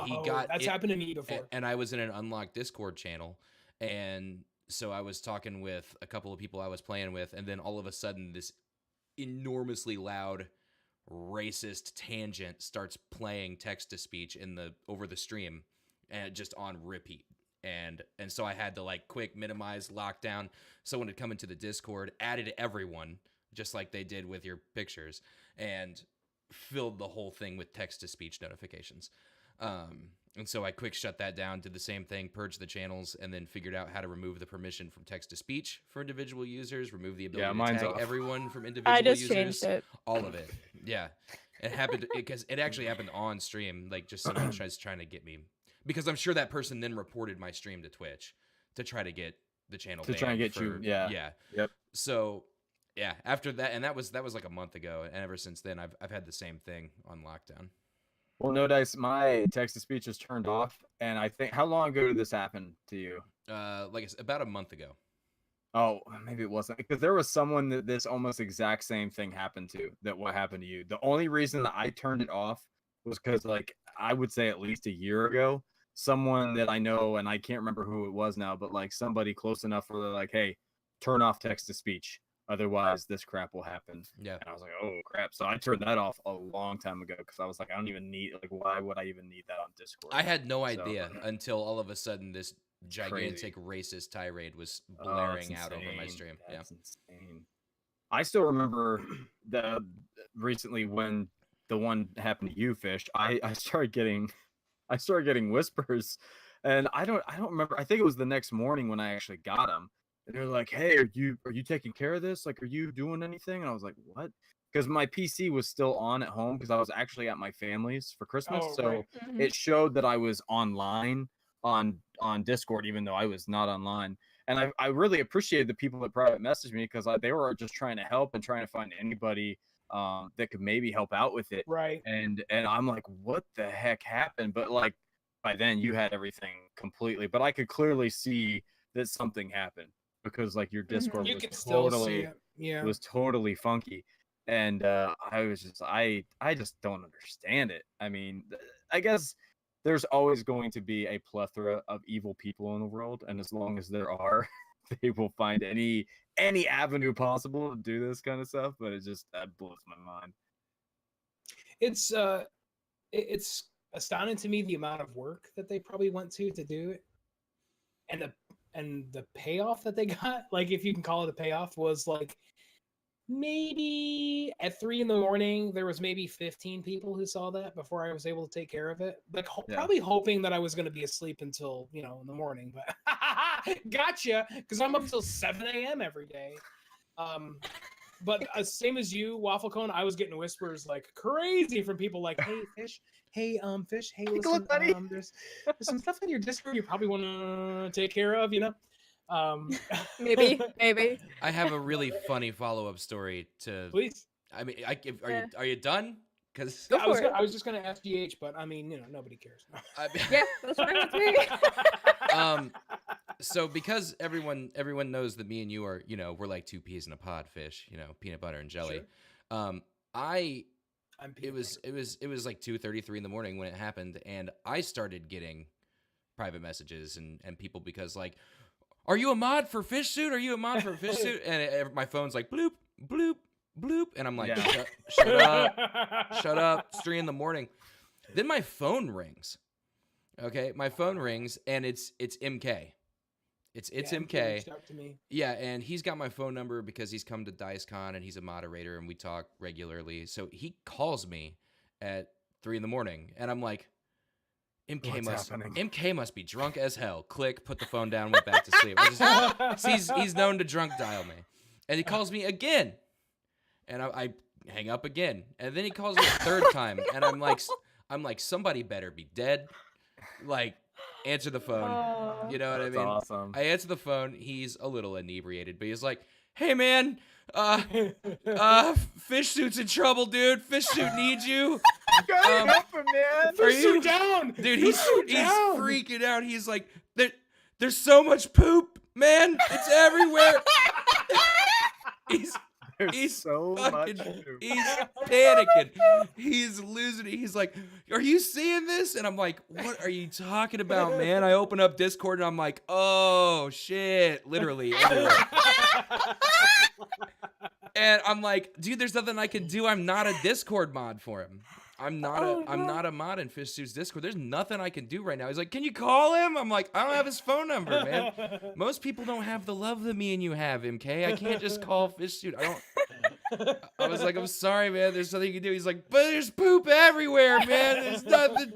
that's happened to me before. And I was in an unlocked Discord channel. And so I was talking with a couple of people I was playing with. And then all of a sudden, this enormously loud racist tangent starts playing text to speech over the stream, and just on repeat. And so I had to quick minimize lockdown. Someone had come into the Discord, added everyone, just like they did with your pictures, and filled the whole thing with text-to-speech notifications. And so I quick shut that down, did the same thing, purged the channels, and then figured out how to remove the permission from text-to-speech for individual users, remove the ability to mine's tag off. everyone from I individual just users. changed it. All of it. Yeah. It happened because it actually happened on stream, like just someone trying to get me. Because I'm sure that person then reported my stream to Twitch to try to get the channel To try and banned get you, yeah. Yep. So yeah, after that, and that was like a month ago, and ever since then I've had the same thing on lockdown. Well, no dice. My text to speech is turned off, and I think how long ago did this happen to you? Like I said, about a month ago. Oh, maybe it wasn't, because there was someone that this almost exact same thing happened to. That what happened to you? The only reason that I turned it off was because, like, I would say at least a year ago, someone that I know, and I can't remember who it was now, but like somebody close enough where they're like, "Hey, turn off text to speech, otherwise this crap will happen." Yeah. And I was like, "Oh crap!" So I turned that off a long time ago because I was like, "I don't even need, like, why would I even need that on Discord?" I had no So- idea until all of a sudden this gigantic racist tirade was blaring out over my stream. That's insane. I still remember the recently when the one happened to you, Fish. I started getting whispers, and I don't remember. I think it was the next morning when I actually got them. And they're like, "Hey, are you taking care of this? Like, are you doing anything?" And I was like, "What?" Because my PC was still on at home because I was actually at my family's for Christmas, Oh, so right. it showed that I was online on Discord, even though I was not online. And I really appreciated the people that private messaged me because they were just trying to help and trying to find anybody that could maybe help out with it. Right. And I'm like, what the heck happened? But like by then you had everything completely, but I could clearly see that something happened because like your Discord You was can still see totally it. Yeah. was totally funky. And I was just I just don't understand it. I mean, I guess there's always going to be a plethora of evil people in the world, and as long as there are, they will find any avenue possible to do this kind of stuff. But it just that blows my mind. It's it's astounding to me the amount of work that they probably went to do it, and the payoff that they got, like if you can call it a payoff, was like maybe at 3 a.m. there was maybe 15 people who saw that before I was able to take care of it. Like Yeah. probably hoping that I was going to be asleep until in the morning, but gotcha, because I'm up till 7 a.m. every day. But same as you, Waffle Cone, I was getting whispers like crazy from people like, "Hey, Fish, Fish, hey, Take a listen, look, buddy." there's some stuff on your Discord you probably want to take care of, Maybe. I have a really funny follow-up story to. Please. I mean, are you done? Because Go I was for it. I was just gonna ask GH, but I mean, nobody cares. Yeah, that's fine with me. So because everyone knows that me and you are, we're like two peas in a pod, Fish, peanut butter and jelly. Sure. It was like 2:33 in the morning when it happened, and I started getting private messages and people because like, "Are you a mod for Fish Suit? Are you a mod for Fish Suit?" And my phone's like bloop bloop bloop, and I'm like, Yeah. shut up, it's 3 a.m. Then my phone rings. Okay, my phone rings and it's MK. It's MK. reached out to me. Yeah, and he's got my phone number because he's come to DiceCon and he's a moderator and we talk regularly. So he calls me at 3 a.m. and I'm like, MK must be drunk as hell. Click, put the phone down, went back to sleep. He's known to drunk dial me. And he calls me again. And I hang up again. And then he calls me a third time. And I'm like, somebody better be dead. Like, answer the phone. You know what I mean? Awesome. I answer the phone. He's a little inebriated, but he's like, "Hey man, Fish Suit's in trouble, dude. Fish Suit needs you." Go help him, man. Are you down, dude? He's freaking out. He's like, "There's so much poop, man. It's everywhere." He's so fucking, much poop. he's panicking. He's losing it. He's like, "Are you seeing this?" And I'm like, "What are you talking about, man?" I open up Discord and I'm like, "Oh shit," literally everywhere. And I'm like, "Dude, there's nothing I can do. I'm not a Discord mod for him. I'm not a mod in Fish Suit's Discord. There's nothing I can do right now." He's like, "Can you call him?" I'm like, "I don't have his phone number, man. Most people don't have the love that me and you have, MK. I can't just call Fish Suit. I don't." I was like, I'm sorry, man. There's nothing you can do. He's like, but there's poop everywhere, man. There's nothing.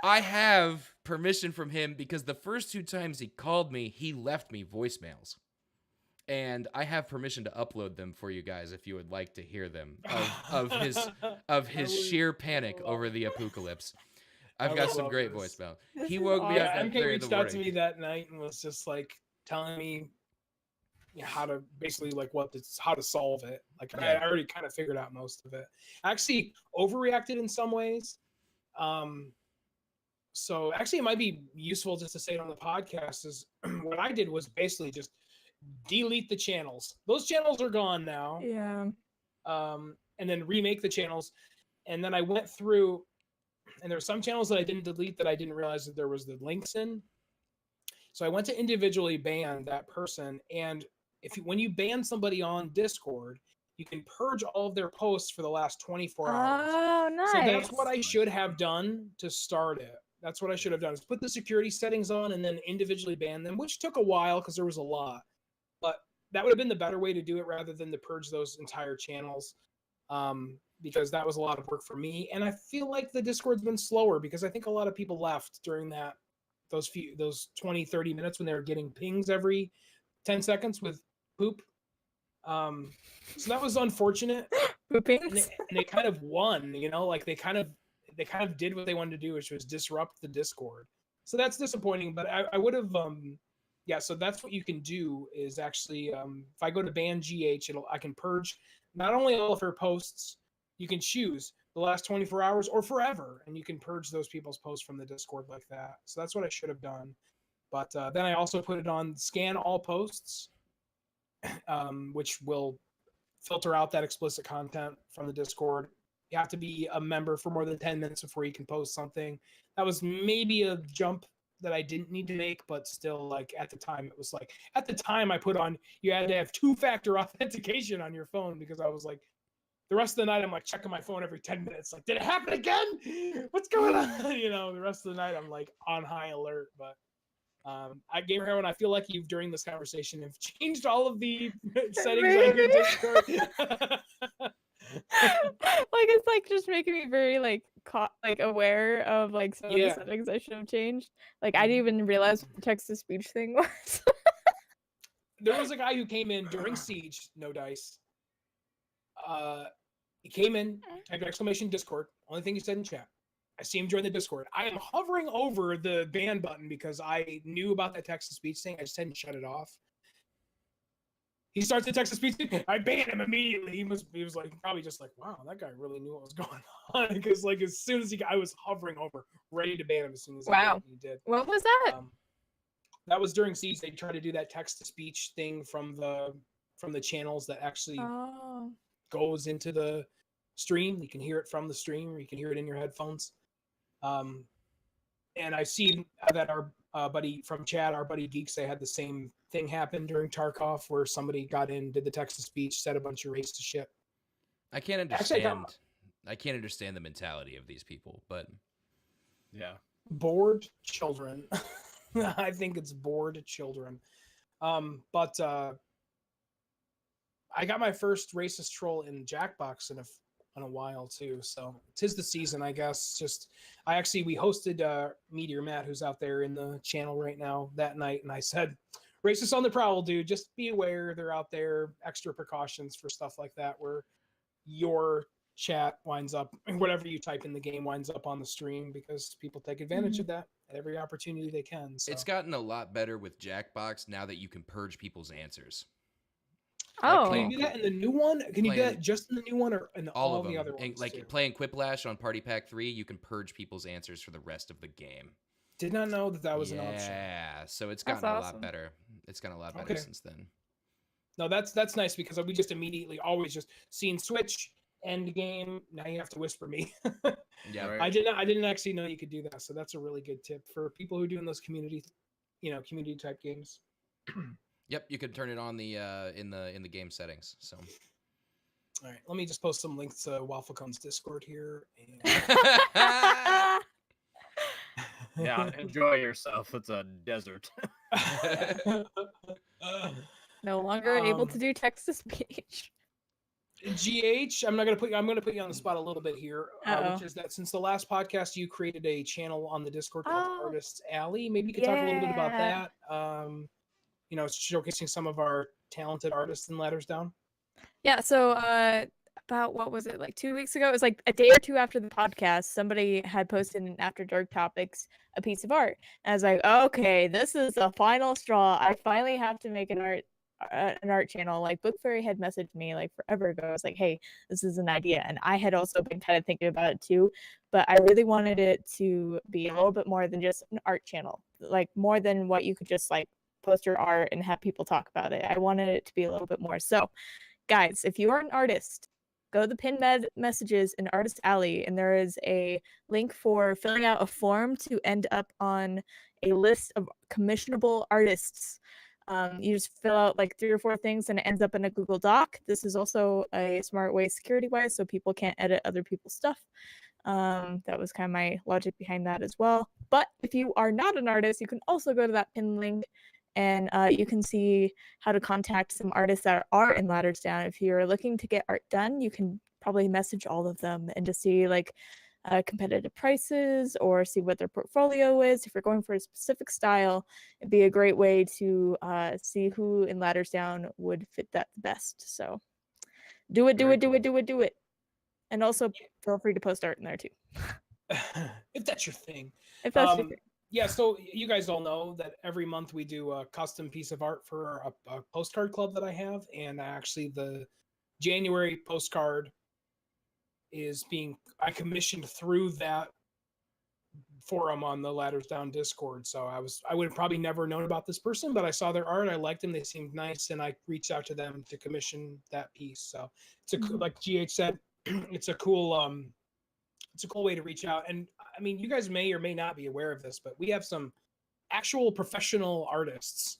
I have permission from him because the first 2 times he called me, he left me voicemails. And I have permission to upload them for you guys if you would like to hear them of his sheer panic over the apocalypse. I've I got would some love great this. voicemail. This He is woke me up Yeah, at MK 3 in the reached out to morning. me that night and was just like telling me how to basically like how to solve it. Like Yeah. I already kind of figured out most of it. I actually overreacted in some ways. So actually, it might be useful just to say it on the podcast. Is what I did was basically just delete the channels. Those channels are gone now. Yeah. And then remake the channels. And then I went through, and there were some channels that I didn't delete that I didn't realize that there was the links in. So I went to individually ban that person. And when you ban somebody on Discord, you can purge all of their posts for the last 24 hours. Oh, nice. So that's what I should have done to start it. That's what I should have done, is put the security settings on and then individually ban them, which took a while because there was a lot. But that would have been the better way to do it rather than to purge those entire channels, because that was a lot of work for me. And I feel like the Discord's been slower because I think a lot of people left during those 20, 30 minutes when they were getting pings every 10 seconds with poop. So that was unfortunate. Pooping. And they kind of won, like they kind of did what they wanted to do, which was disrupt the Discord. So that's disappointing, but I would have, yeah, so that's what you can do is actually, if I go to ban GH, I can purge not only all of her posts, you can choose the last 24 hours or forever, and you can purge those people's posts from the Discord like that. So that's what I should have done. But then I also put it on scan all posts, which will filter out that explicit content from the Discord. You have to be a member for more than 10 minutes before you can post something. That was maybe a jump that I didn't need to make, but still, like, at the time, it was like, at the time I put on, you had to have 2-factor authentication on your phone, because I was like, the rest of the night, I'm like checking my phone every 10 minutes. Like, did it happen again? What's going on? The rest of the night, I'm like on high alert. But Gamer Heroin, I feel like you've, during this conversation, have changed all of the settings on your Discord. Like, it's like just making me very like aware of like some of the Yeah. settings I should have changed. Like, I didn't even realize what the text to speech thing was. There was a guy who came in during Siege, no dice. He came in, typed exclamation Discord. Only thing he said in chat. I see him join the Discord. I am hovering over the ban button because I knew about that text to speech thing. I just hadn't shut it off. He starts the text to speech thing. I banned him immediately. He was like, probably just like, wow, that guy really knew what was going on. Because like as soon as I was hovering over, ready to ban him as soon as Wow. he did. What was that? That was during Siege. They tried to do that text to speech thing from the channels that actually Oh. goes into the stream. You can hear it from the stream, or you can hear it in your headphones. And I see that our buddy from chat, our buddy Geeks, they had the same thing happen during Tarkov, where somebody got in, did the text to speech, said a bunch of racist shit. I can't understand. I can't understand the mentality of these people, but Yeah. Bored children. I think it's bored children. But I got my first racist troll in Jackbox in a while too, so 'tis the season, I guess. We hosted Meteor Matt, who's out there in the channel right now, that night, and I said, "Racists on the prowl, dude. Just be aware they're out there. Extra precautions for stuff like that, where your chat winds up, whatever you type in the game winds up on the stream, because people take advantage of that at every opportunity they can." So. it's gotten a lot better with Jackbox now that you can purge people's answers. Oh. Can you do that in the new one? Can you do Playing- that just in the new one, or in all of them. the other And, ones? like too? playing Quiplash on Party Pack 3, you can purge people's answers for the rest of the game. Did not know that was an option. Yeah, so it's That's gotten a lot awesome. better. It's gotten a lot better Okay. since then. No, that's nice, because we just immediately always just seen switch end game. Now you have to whisper me. Yeah. Right. I didn't actually know you could do that. So that's a really good tip for people who are doing those community type games. Yep, you can turn it on the in the game settings. So All right, let me just post some links to Wafflecon's Discord here. And... Yeah. Enjoy yourself. It's a desert. No longer able Um, to do text to speech. GH, I'm going to put you on the spot a little bit here, Uh-oh. which is that since the last podcast, you created a channel on the Discord called Oh, Artists Alley. Maybe you could talk a little bit about yeah. that. Showcasing some of our talented artists in Ladders Down. Yeah, so about what was it, like 2 weeks ago? It was like a day or two after the podcast, somebody had posted in After Dark Topics a piece of art. And I was like, okay, this is the final straw. I finally have to make an art channel. Like Book Fairy had messaged me like forever ago. I was like, hey, this is an idea. And I had also been kind of thinking about it too, but I really wanted it to be a little bit more than just an art channel, like more than what you could just like post your art and have people talk about it. I wanted it to be a little bit more. So guys, if you are an artist, go to the pinned messages in Artist Alley, and there is a link for filling out a form to end up on a list of commissionable artists. You just fill out like 3 or 4 things, and it ends up in a Google Doc. This is also a smart way security-wise, so people can't edit other people's stuff. That was kind of my logic behind that as well. But if you are not an artist, you can also go to that pin link and you can see how to contact some artists that are in Ladders Down. If you're looking to get art done, you can probably message all of them and just see like competitive prices or see what their portfolio is. If you're going for a specific style, it'd be a great way to see who in Ladders Down would fit that the best. So do it, do Very it, do cool. it, do it, do it. And also feel free to post art in there too, If that's your thing. if that's your thing. Yeah, so you guys all know that every month we do a custom piece of art for a postcard club that I have, and actually the January postcard is I commissioned through that forum on the Ladders Down Discord. So I would have probably never known about this person, but I saw their art, I liked them, they seemed nice, and I reached out to them to commission that piece. So like GH said, it's a cool way to reach out. And I mean, you guys may or may not be aware of this, but we have some actual professional artists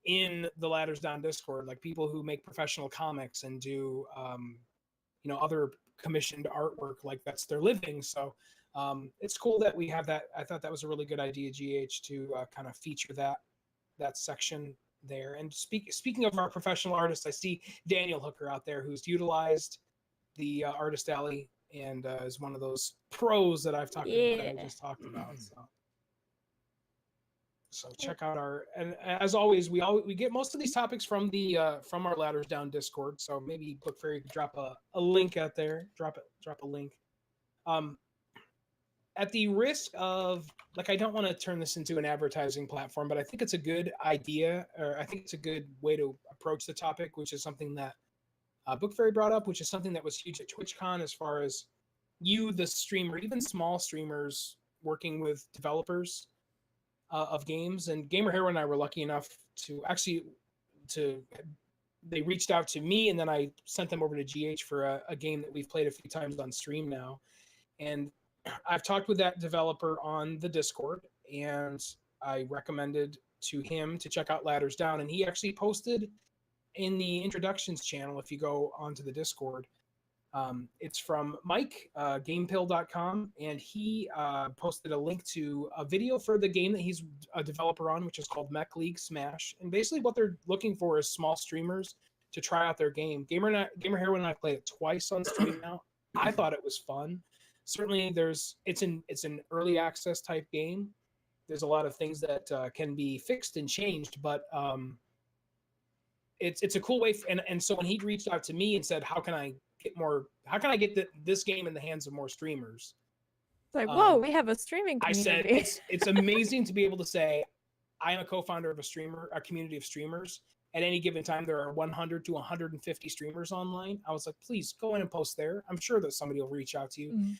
in the Ladders Down Discord, like people who make professional comics and do other commissioned artwork, like that's their living. So it's cool that we have that. I thought that was a really good idea, GH, to kind of feature that section there. And speaking of our professional artists, I see Daniel Hooker out there who's utilized the Artist Alley and is one of those pros that I've talked about, that I just talked about. So check out and as always, we get most of these topics from our Ladders Down Discord. So maybe Book Fairy could drop a link out there. Drop a link. At the risk of, like, I don't want to turn this into an advertising platform, but I think it's a good idea, or I think it's a good way to approach the topic, which is something that Book Fairy brought up, which is something that was huge at TwitchCon, as far as you, the streamer, even small streamers working with developers of games. And Gamer Hero and I were lucky enough to they reached out to me, and then I sent them over to GH for a game that we've played a few times on stream now. And I've talked with that developer on the Discord, and I recommended to him to check out Ladders Down, and he actually posted in the introductions channel, if you go onto the Discord, it's from Mike, gamepill.com, and he posted a link to a video for the game that he's a developer on, which is called Mech League Smash. And basically what they're looking for is small streamers to try out their game. Gamer Hero and I played it twice on stream now. I thought it was fun. Certainly it's an early access type game. There's a lot of things that can be fixed and changed, but it's a cool way. And so when he reached out to me and said, how can I get this game in the hands of more streamers? It's like, whoa, we have a streaming community. I said, it's amazing to be able to say, I am a co-founder of a community of streamers. At any given time, there are 100 to 150 streamers online. I was like, please go in and post there. I'm sure that somebody will reach out to you. Mm-hmm.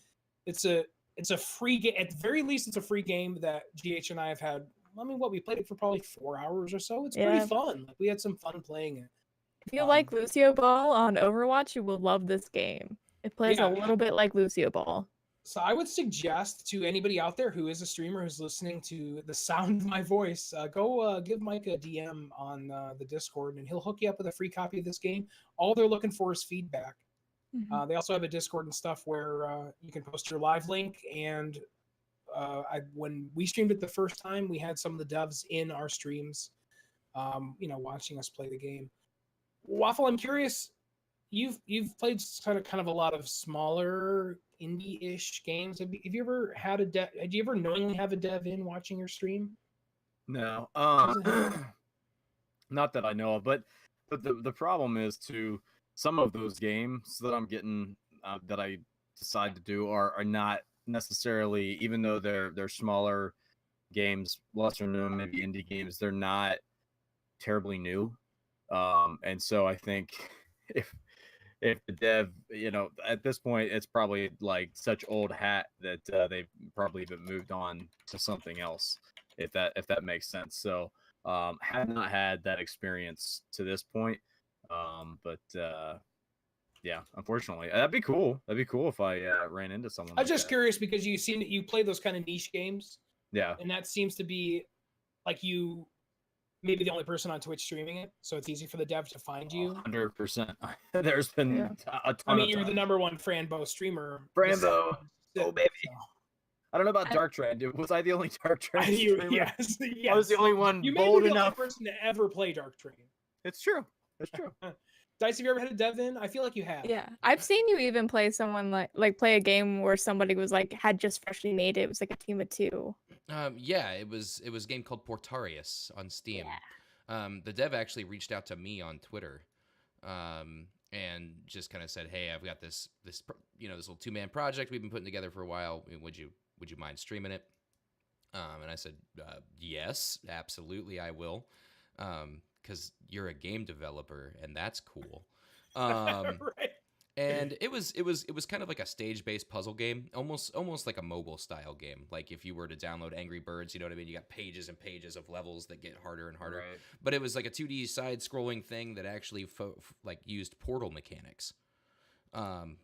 It's a free game. At the very least, it's a free game that GH and I have had. I mean, we played it for probably 4 hours or so. It's pretty fun. Like, we had some fun playing it. If you like Lucio Ball on Overwatch, you will love this game. It plays a little bit like Lucio Ball. So I would suggest to anybody out there who is a streamer who's listening to the sound of my voice, go give Mike a DM on the Discord, and he'll hook you up with a free copy of this game. All they're looking for is feedback. Mm-hmm. They also have a Discord and stuff where you can post your live link. And when we streamed it the first time, we had some of the devs in our streams, watching us play the game. Waffle, I'm curious, you've played kind of a lot of smaller indie-ish games. Have you ever had a dev? Did you ever knowingly have a dev in watching your stream? No, Doesn't not that I know of, but the problem is to some of those games that I'm getting that I decide to do are not necessarily, even though they're smaller games, lesser known, maybe indie games, they're not terribly new. And so I think if the dev, at this point, it's probably like such old hat that they've probably even moved on to something else, if that makes sense. So have not had that experience to this point. But yeah, unfortunately, that'd be cool. That'd be cool if I ran into someone. I'm like just that. curious because you seem that you play those kind of niche games, Yeah, and that seems to be like you maybe the only person on Twitch streaming it, so it's easy for the dev to find you. 100%. There's been a ton. I mean, of you're the times. number one Franbo streamer. Franbo. Oh baby. So. I don't know about Dark Trend. Was I the only Dark Trend streamer? Yes. I was the only one You may bold be the enough. only person to ever play Dark Train. It's true. It's true. Dice, have you ever had a dev in? I feel like you have. Yeah, I've seen you even play someone like play a game where somebody was like had just freshly made it. It was like a team of two. Yeah, it was a game called Portarius on Steam. The dev actually reached out to me on Twitter, and just kind of said, "Hey, I've got this this little 2-man project we've been putting together for a while. Would you mind streaming it?" And I said, "Yes, absolutely, I will." Because you're a game developer, and that's cool. Right. And it was kind of like a stage-based puzzle game, almost like a mobile style game. Like if you were to download Angry Birds, you know what I mean? You got pages and pages of levels that get harder and harder. Right. But it was like a 2D side-scrolling thing that actually like used portal mechanics,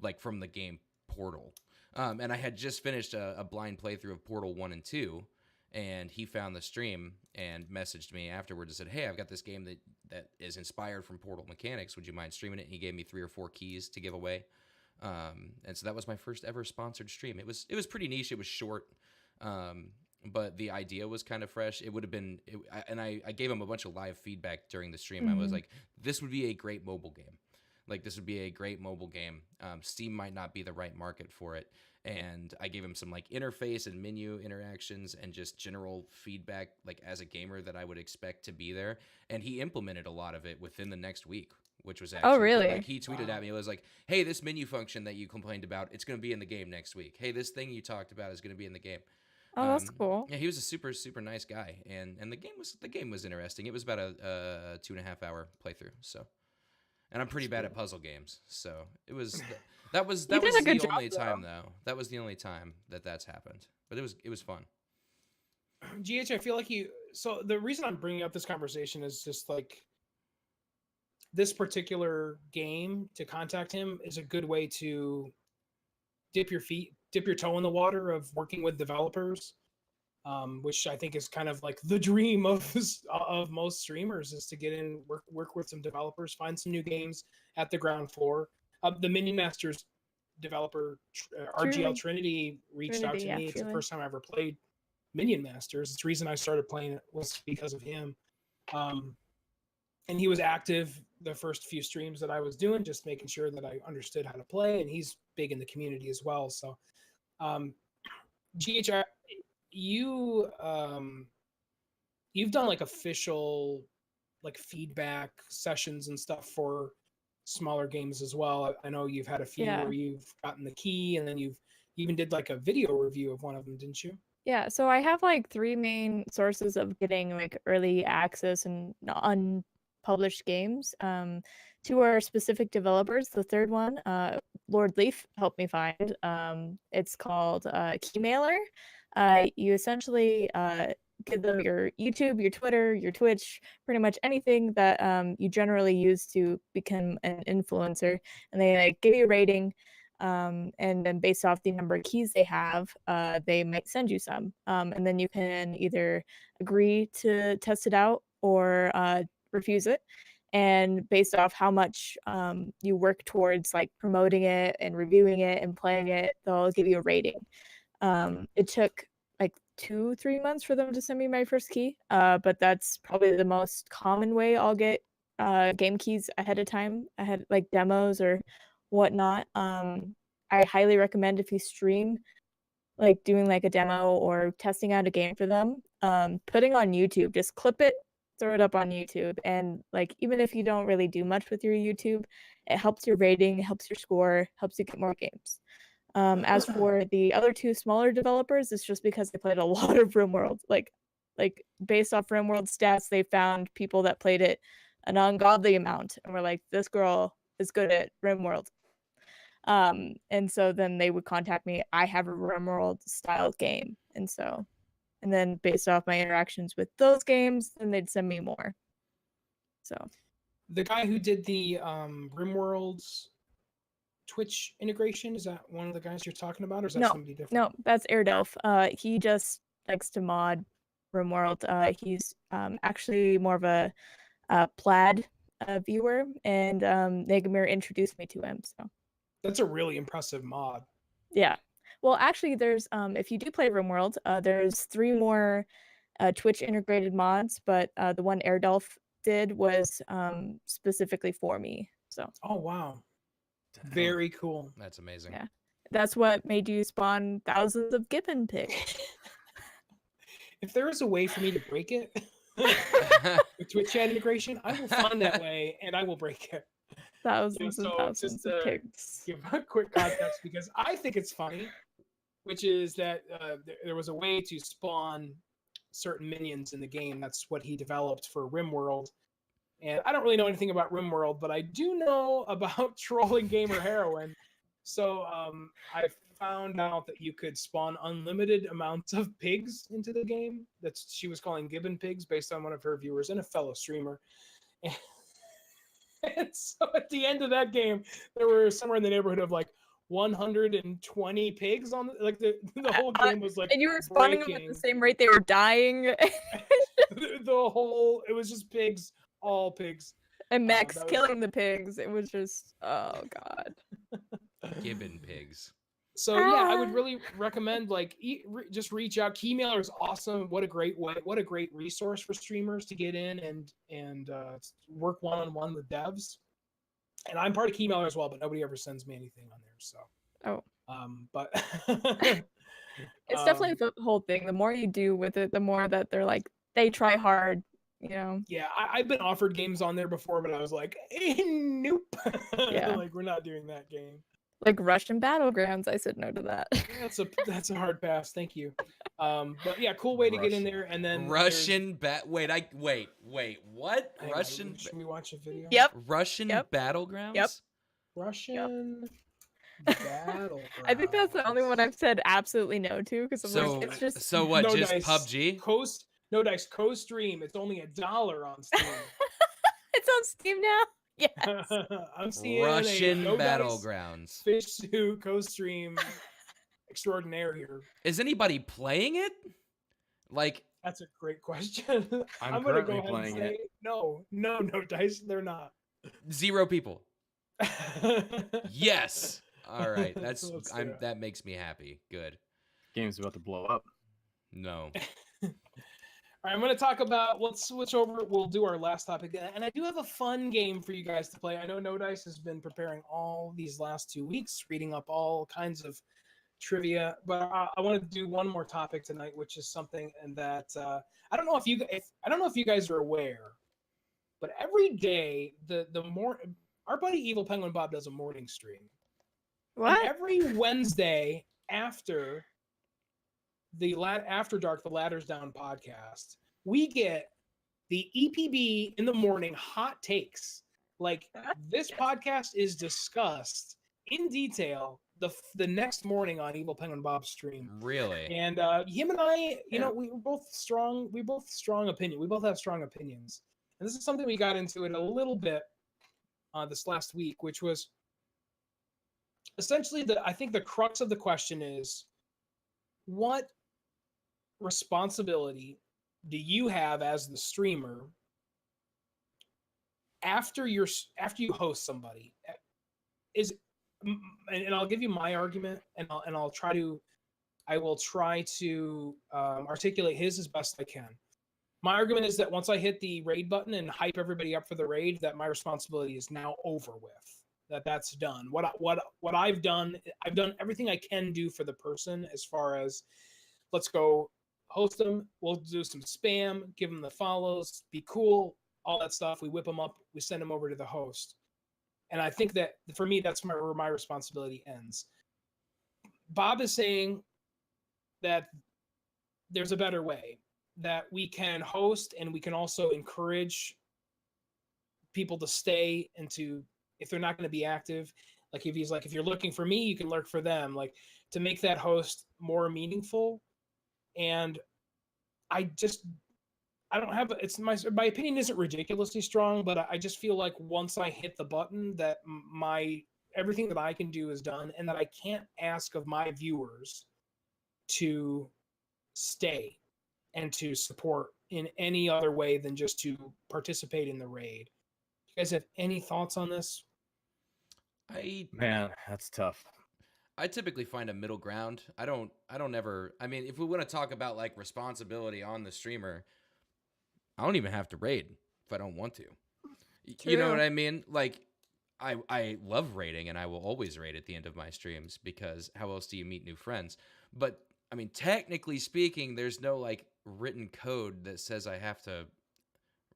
like from the game Portal. And I had just finished a blind playthrough of Portal 1 and 2, and he found the stream and messaged me afterwards and said, "Hey, I've got this game that is inspired from Portal mechanics. Would you mind streaming it?" And he gave me 3 or 4 keys to give away. And so that was my first ever sponsored stream. It was pretty niche. It was short, but the idea was kind of fresh. It would have been, I gave him a bunch of live feedback during the stream. I was like, this would be a great mobile game. Like, this would be a great mobile game. Steam might not be the right market for it. And I gave him some like interface and menu interactions and just general feedback, like as a gamer, that I would expect to be there. And he implemented a lot of it within the next week, which was actually really? like he tweeted at me. It was like, "Hey, this menu function that you complained about, it's going to be in the game next week. Hey, this thing you talked about is going to be in the game." Oh, that's cool. Yeah, he was a super nice guy, and the game was interesting. It was about a 2.5 hour playthrough. So, and I'm pretty bad at puzzle games, so it was that was You did a good the job, only though. time though. That was the only time that's happened, but it was fun. GH, I feel like you. So the reason I'm bringing up this conversation is just like this particular game. To contact him is a good way to dip your toe in the water of working with developers, which I think is kind of like the dream of most streamers, is to get in, work with some developers, find some new games at the ground floor. The Minion Masters developer, RGL Trinity, reached out to me. It's the first time I ever played Minion Masters. It's the reason I started playing it was because of him. And he was active the first few streams that I was doing, just making sure that I understood how to play. And he's big in the community as well. So, GHR, you've done like official like feedback sessions and stuff for smaller games as well. I know you've had a few where you've gotten the key, and then you even did like a video review of one of them, didn't you? Yeah, so I have like 3 main sources of getting like early access and unpublished games. 2 are specific developers. The third one, Lord Leaf helped me find. It's called Keymailer. You essentially give them your YouTube, your Twitter, your Twitch, pretty much anything that you generally use to become an influencer, and they like give you a rating. And then based off the number of keys they have, they might send you some. And then you can either agree to test it out or refuse it. And based off how much you work towards like promoting it and reviewing it and playing it, they'll give you a rating. It took like 2-3 months for them to send me my first key, but that's probably the most common way I'll get game keys ahead of time. I had like demos or whatnot. I highly recommend if you stream, like doing like a demo or testing out a game for them, putting on YouTube, just clip it, throw it up on YouTube. And like, even if you don't really do much with your YouTube, it helps your rating, helps your score, helps you get more games. As for the other two smaller developers, it's just because they played a lot of RimWorld. Like based off RimWorld stats, they found people that played it an ungodly amount, and were like, "This girl is good at RimWorld." And so then they would contact me. I have a RimWorld style game, and then based off my interactions with those games, then they'd send me more. So The guy who did the RimWorld's Twitch integration, is that one of the guys you're talking about, or is that somebody different? no, that's Airdelph. He just likes to mod RimWorld. He's actually more of a Plaid viewer, and Nagamir introduced me to him. So That's a really impressive mod. yeah. Well, actually, there's if you do play RimWorld, there's 3 more Twitch integrated mods, but the one Airdelph did was specifically for me. So Oh wow, very cool. That's amazing. yeah, that's what made you spawn thousands of gibbon pigs. If there is a way for me to break it with Twitch chat integration, I will find that way and I will break it. Thousands and so thousands just, of pigs. Give a quick context because I think it's funny, which is that there was a way to spawn certain minions in the game. That's what he developed for RimWorld. And I don't really know anything about RimWorld, but I do know about trolling gamer heroin. So I found out that you could spawn unlimited amounts of pigs into the game. She was calling gibbon pigs based on one of her viewers and a fellow streamer. And so at the end of that game, there were somewhere in the neighborhood of like 120 pigs on the whole game was like, and you were spawning them at the same rate they were dying. It was just pigs, all pigs. And Max killing the pigs. It was just, oh god. Gibbon pigs. So yeah, I would really recommend just reach out. Keymailer is awesome. What a great way! What a great resource for streamers to get in and work one-on-one with devs. And I'm part of Keymailer as well, but nobody ever sends me anything on there. So but it's definitely the whole thing. The more you do with it, the more that they're like they try hard. You know. Yeah, I've been offered games on there before, but I was like, nope. Yeah. Like we're not doing that game. Like Russian Battlegrounds, I said no to that. That's a hard pass. Thank you. But yeah, cool way to get in there. And then Russian wait, what? Russian? Should we watch a video? Yep. Russian Battlegrounds? Yep. Russian Battlegrounds. I think that's the only one I've said absolutely no to because like, it's just so what? No just dice. PUBG? No dice. Co-stream. It's only $1 on Steam. It's on Steam now. Yes. I'm seeing Russian a Battlegrounds. Fish suit co-stream extraordinaire here. Is anybody playing it? Like, that's a great question. I'm gonna currently go ahead playing and say, it. No dice. They're not. 0 people. Yes. All right. That makes me happy. Good. Game's about to blow up. No. All right, I'm going to talk about, let's switch over. We'll do our last topic. And I do have a fun game for you guys to play. I know No Dice has been preparing all these last 2 weeks, reading up all kinds of trivia. But I want to do one more topic tonight, which is something that I don't know if you guys are aware, but every day our buddy Evil Penguin Bob does a morning stream. What? And every Wednesday after After Dark, the Ladders Down podcast, we get the EPB in the morning hot takes. Like this podcast is discussed in detail the next morning on Evil Penguin Bob's stream. Really? And him and I, we both have strong opinions. And this is something we got into it a little bit this last week, which was essentially I think the crux of the question is, what responsibility do you have as the streamer after you host somebody? And I'll give you my argument, and I will try to articulate his as best I can. My argument is that once I hit the raid button and hype everybody up for the raid, that my responsibility is now over with. That's done. What I've done everything I can do for the person as far as let's go host them. We'll do some spam, give them the follows, be cool, all that stuff. We whip them up, we send them over to the host. And I think that for me, that's where my responsibility ends. Bob is saying that there's a better way, that we can host and we can also encourage people to stay and to, if they're not going to be active, like if he's like, if you're looking for me, you can lurk for them, like to make that host more meaningful. And I don't have, it's my opinion isn't ridiculously strong, but I just feel like once I hit the button that everything that I can do is done, and that I can't ask of my viewers to stay and to support in any other way than just to participate in the raid. You guys have any thoughts on this? Man, that's tough. I typically find a middle ground. I don't ever, I mean, if we want to talk about like responsibility on the streamer, I don't even have to raid if I don't want to. You know True. what I mean? Like, I love raiding, and I will always raid at the end of my streams, because how else do you meet new friends? But I mean, technically speaking, there's no like written code that says I have to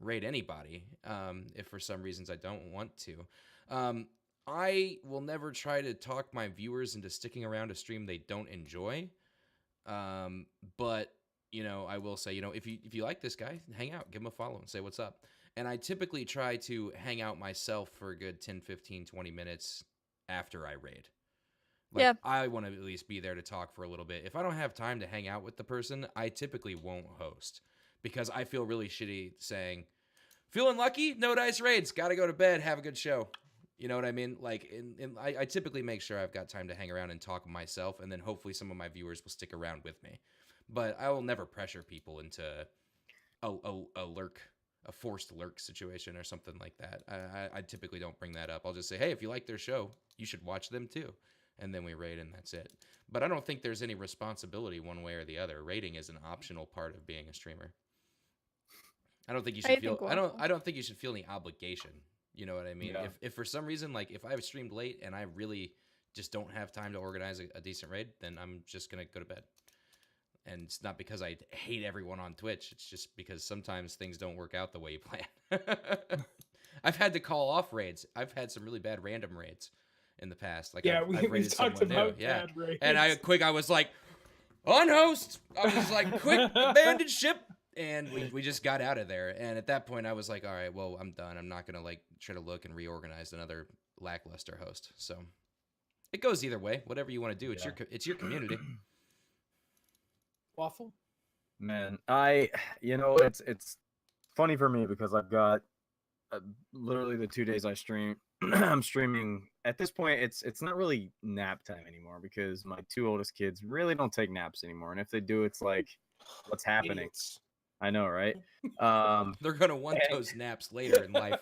raid anybody if for some reasons I don't want to. I will never try to talk my viewers into sticking around a stream they don't enjoy. But you know, I will say, you know, if you like this guy, hang out, give him a follow and say what's up. And I typically try to hang out myself for a good 10, 15, 20 minutes after I raid. Like, Yeah. I want to at least be there to talk for a little bit. If I don't have time to hang out with the person, I typically won't host, because I feel really shitty saying, feeling lucky, no dice raids, got to go to bed, have a good show. You know what I mean? Like, I typically make sure I've got time to hang around and talk myself, and then hopefully some of my viewers will stick around with me. But I will never pressure people into a lurk, a forced lurk situation or something like that. I typically don't bring that up. I'll just say, hey, if you like their show, you should watch them too. And then we raid, and that's it. But I don't think there's any responsibility one way or the other. Raiding is an optional part of being a streamer. I don't think you should feel. I don't think you should feel any obligation. You know what I mean? Yeah. If for some reason, like if I've streamed late and I really just don't have time to organize a decent raid, then I'm just gonna go to bed. And it's not because I hate everyone on Twitch. It's just because sometimes things don't work out the way you plan. I've had to call off raids. I've had some really bad random raids in the past. Like, Yeah, I've we've raided talked someone about new. Yeah. bad raids. And I was like, unhost. I was like, quick, abandon ship. And we just got out of there. And at that point, I was like, all right, well, I'm done. I'm not going to like try to look and reorganize another lackluster host. So it goes either way. Whatever you want to do. It's your community. Waffle? Man, it's funny for me because I've got literally the 2 days I stream. I'm streaming at this point. It's not really nap time anymore because my two oldest kids really don't take naps anymore, and if they do, it's like, what's happening? Idiots. I know, right? They're gonna want those naps later in life.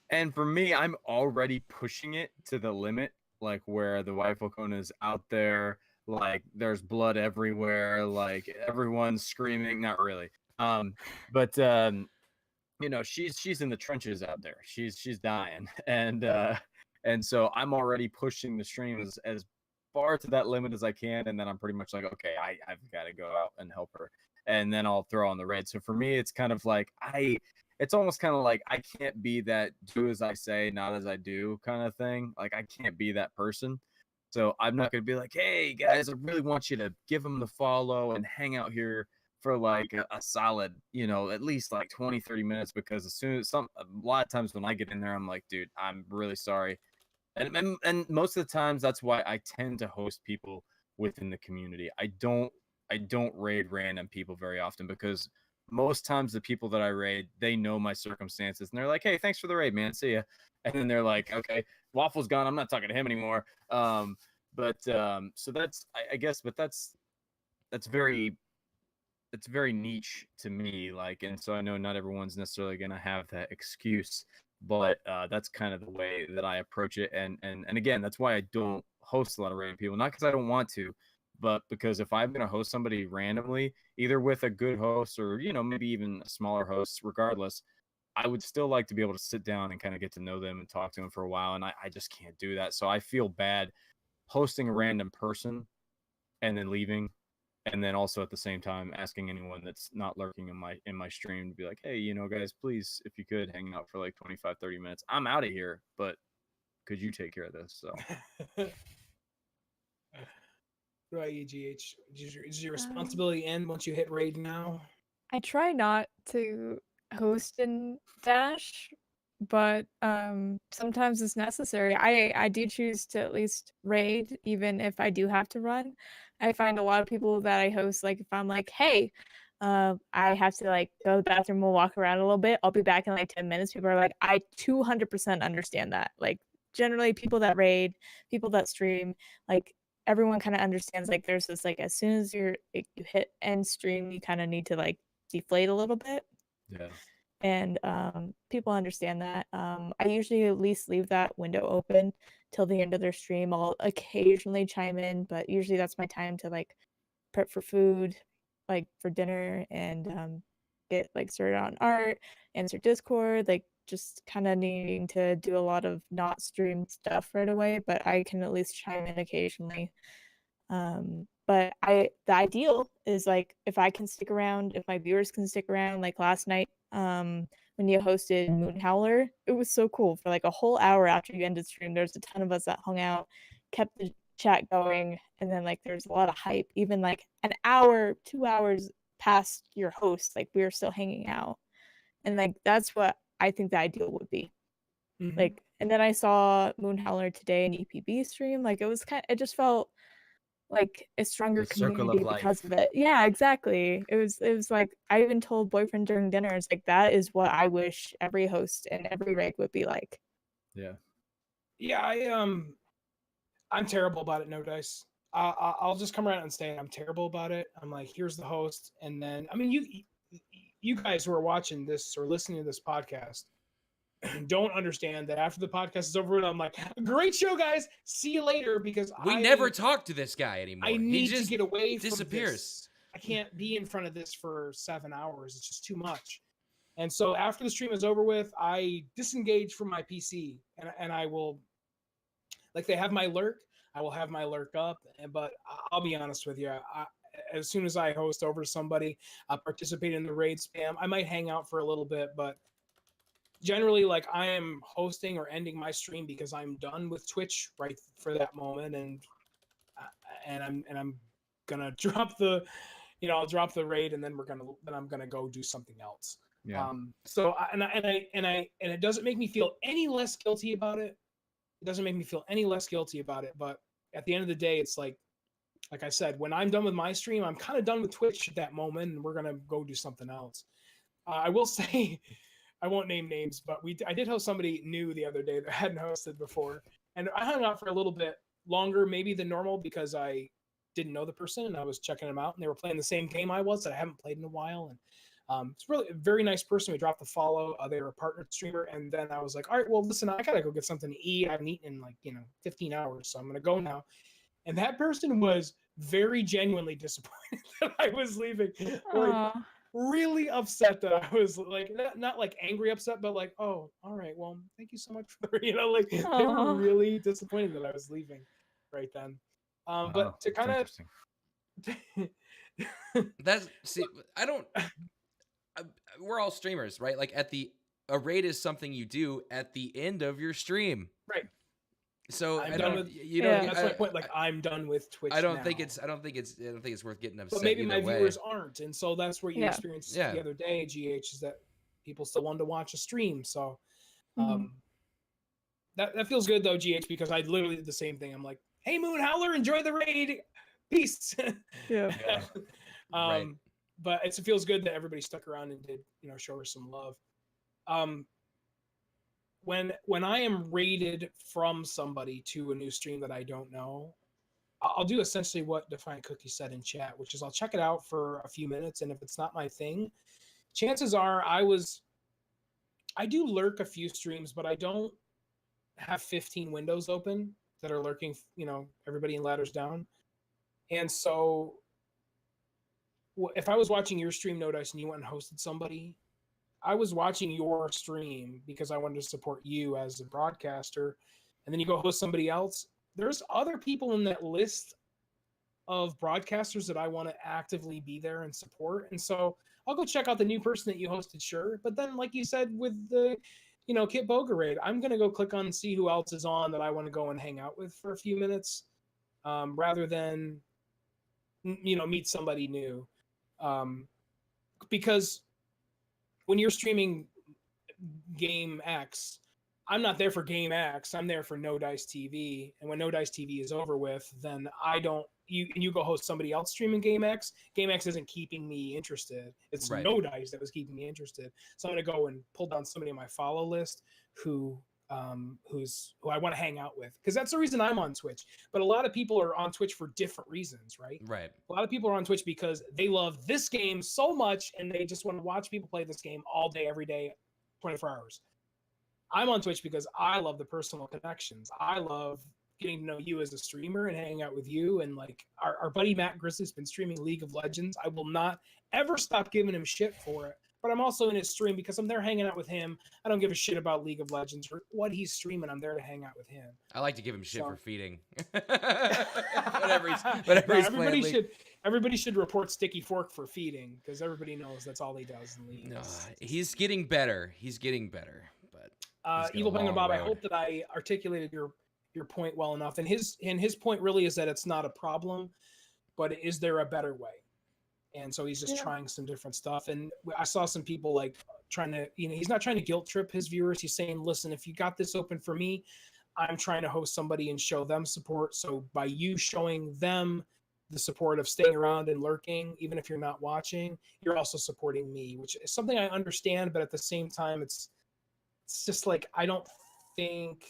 And for me, I'm already pushing it to the limit, like where the wife Okona is out there, like there's blood everywhere, like everyone's screaming. Not really, but you know, she's in the trenches out there. She's dying, and so I'm already pushing the stream as far to that limit as I can, and then I'm pretty much like, okay, I've got to go out and help her, and then I'll throw on the raid. So for me, it's kind of like it's almost kind of like I can't be that do as I say, not as I do kind of thing. Like I can't be that person. So I'm not going to be like, hey guys, I really want you to give them the follow and hang out here for like a solid, you know, at least like 20, 30 minutes, because as soon as a lot of times when I get in there, I'm like, dude, I'm really sorry. And most of the times that's why I tend to host people within the community. I don't raid random people very often, because most times the people that I raid, they know my circumstances and they're like, hey, thanks for the raid, man. See ya. And then they're like, okay, Waffle's gone. I'm not talking to him anymore. So that's, I guess, but that's very niche to me. Like, and so I know not everyone's necessarily going to have that excuse, but that's kind of the way that I approach it. And again, that's why I don't host a lot of random people, not because I don't want to, But because if I'm going to host somebody randomly, either with a good host or, maybe even a smaller host, regardless, I would still like to be able to sit down and kind of get to know them and talk to them for a while. And I just can't do that. So I feel bad hosting a random person and then leaving. And then also at the same time asking anyone that's not lurking in my stream to be like, hey, guys, please, if you could hang out for like 25, 30 minutes. I'm out of here, but could you take care of this? So Right, EGH. Does your responsibility end once you hit raid now? I try not to host in Dash, but sometimes it's necessary. I do choose to at least raid, even if I do have to run. I find a lot of people that I host, like if I'm like, hey, I have to like go to the bathroom, we'll walk around a little bit, I'll be back in like 10 minutes. People are like, I 200% understand that. Like generally people that raid, people that stream, like everyone kind of understands like there's this like as soon as you hit end stream, you kind of need to like deflate a little bit. yeah. And people understand that. I usually at least leave that window open till the end of their stream. I'll occasionally chime in, but usually that's my time to like prep for food, like for dinner, and get like started on art, answer Discord, like just kind of needing to do a lot of not stream stuff right away, but I can at least chime in occasionally. But the ideal is like if I can stick around, if my viewers can stick around, like last night, when you hosted Moon Howler, it was so cool. For like a whole hour after you ended stream, there's a ton of us that hung out, kept the chat going, and then like there's a lot of hype. Even like an hour, 2 hours past your host, like we were still hanging out. And like that's what I think the ideal would be. Mhm. Like, and then I saw Moon Howler today in EPB stream. Like it just felt like a stronger The circle of community because life. of it. Yeah, exactly. It was like I even told boyfriend during dinner, it's like that is what I wish every host and every rig would be like. Yeah. Yeah, I'm terrible about it. No dice. I'll just come around and say I'm terrible about it. I'm like, here's the host, and then I mean, you guys who are watching this or listening to this podcast don't understand that after the podcast is over, I'm like, great show, guys. See you later, because We never talk to this guy anymore. I He need to just get away from disappears. this. I can't be in front of this for 7 hours. It's just too much. And so after the stream is over with, I disengage from my PC, and I will, like, they have my lurk. I will have my lurk up, but I'll be honest with you. As soon as I host over somebody, participate in the raid spam, I might hang out for a little bit, but generally, like, I am hosting or ending my stream because I'm done with Twitch right for that moment, and I'm gonna drop the, I'll drop the raid, and then I'm gonna go do something else. Yeah. So and it doesn't make me feel any less guilty about it. It doesn't make me feel any less guilty about it. But at the end of the day, it's like I said, when I'm done with my stream, I'm kind of done with Twitch at that moment, and we're gonna go do something else. I will say, I won't name names, but I did host somebody new the other day that hadn't hosted before, and I hung out for a little bit longer, maybe than normal, because I didn't know the person and I was checking them out, and they were playing the same game I was that I haven't played in a while, and it's really a very nice person. We dropped the follow. They were a partner streamer, and then I was like, all right, well, listen, I gotta go get something to eat. I haven't eaten in like 15 hours, so I'm gonna go now. And that person was very genuinely disappointed that I was leaving. Like, really upset that I was like, not like angry upset, but like, oh, all right, well, thank you so much for like they were really disappointed that I was leaving right then. But to kind of I don't. We're all streamers, right? Like a raid is something you do at the end of your stream, right. So I'm I done don't, with, you know, that's my point. Like, I'm done with Twitch. I don't now. think it's worth getting upset. But maybe either my way. viewers aren't, and so that's where you Yeah. experienced Yeah. the other day. GH is that people still wanted to watch a stream, so Mhm. that feels good though, GH, because I literally did the same thing. I'm like, hey, Moon Howler, enjoy the raid, peace. Yeah. Right. But it feels good that everybody stuck around and did show her some love. When I am raided from somebody to a new stream that I don't know, I'll do essentially what Defiant Cookie said in chat, which is I'll check it out for a few minutes, and if it's not my thing, chances are I do lurk a few streams, but I don't have 15 windows open that are lurking, everybody in ladders down. And so if I was watching your stream, No Dice, and you went and hosted somebody, I was watching your stream because I wanted to support you as a broadcaster, and then you go host somebody else. There's other people in that list of broadcasters that I want to actively be there and support. And so I'll go check out the new person that you hosted, sure. But then, like you said, with the, Kit Bogarade, I'm going to go click on and see who else is on that I want to go and hang out with for a few minutes, rather than, meet somebody new. Because when you're streaming Game X, I'm not there for Game X. I'm there for No Dice TV. And when No Dice TV is over with, then you go host somebody else streaming Game X. Game X isn't keeping me interested. It's Right. No Dice that was keeping me interested. So I'm going to go and pull down somebody on my follow list who I want to hang out with, because that's the reason I'm on Twitch. But a lot of people are on Twitch for different reasons, right? Right. A lot of people are on Twitch because they love this game so much and they just want to watch people play this game all day, every day, 24 hours. I'm on Twitch because I love the personal connections. I love getting to know you as a streamer and hanging out with you. And like our buddy Matt Grizzly's been streaming League of Legends. I will not ever stop giving him shit for it. But I'm also in his stream because I'm there hanging out with him. I don't give a shit about League of Legends or what he's streaming. I'm there to hang out with him. I like to give him shit So- for feeding. whatever he's everybody playing. everybody should report Sticky Fork for feeding, because everybody knows that's all he does in League. No, he's getting better. He's getting better. But he's got a Evil Banger long Bob, I road. hope that I articulated your point well enough. And his point really is that it's not a problem, but is there a better way? And so he's just trying some different stuff. And I saw some people like trying to, he's not trying to guilt trip his viewers. He's saying, listen, if you got this open for me, I'm trying to host somebody and show them support. So by you showing them the support of staying around and lurking, even if you're not watching, you're also supporting me, which is something I understand. But at the same time, it's just like, I don't think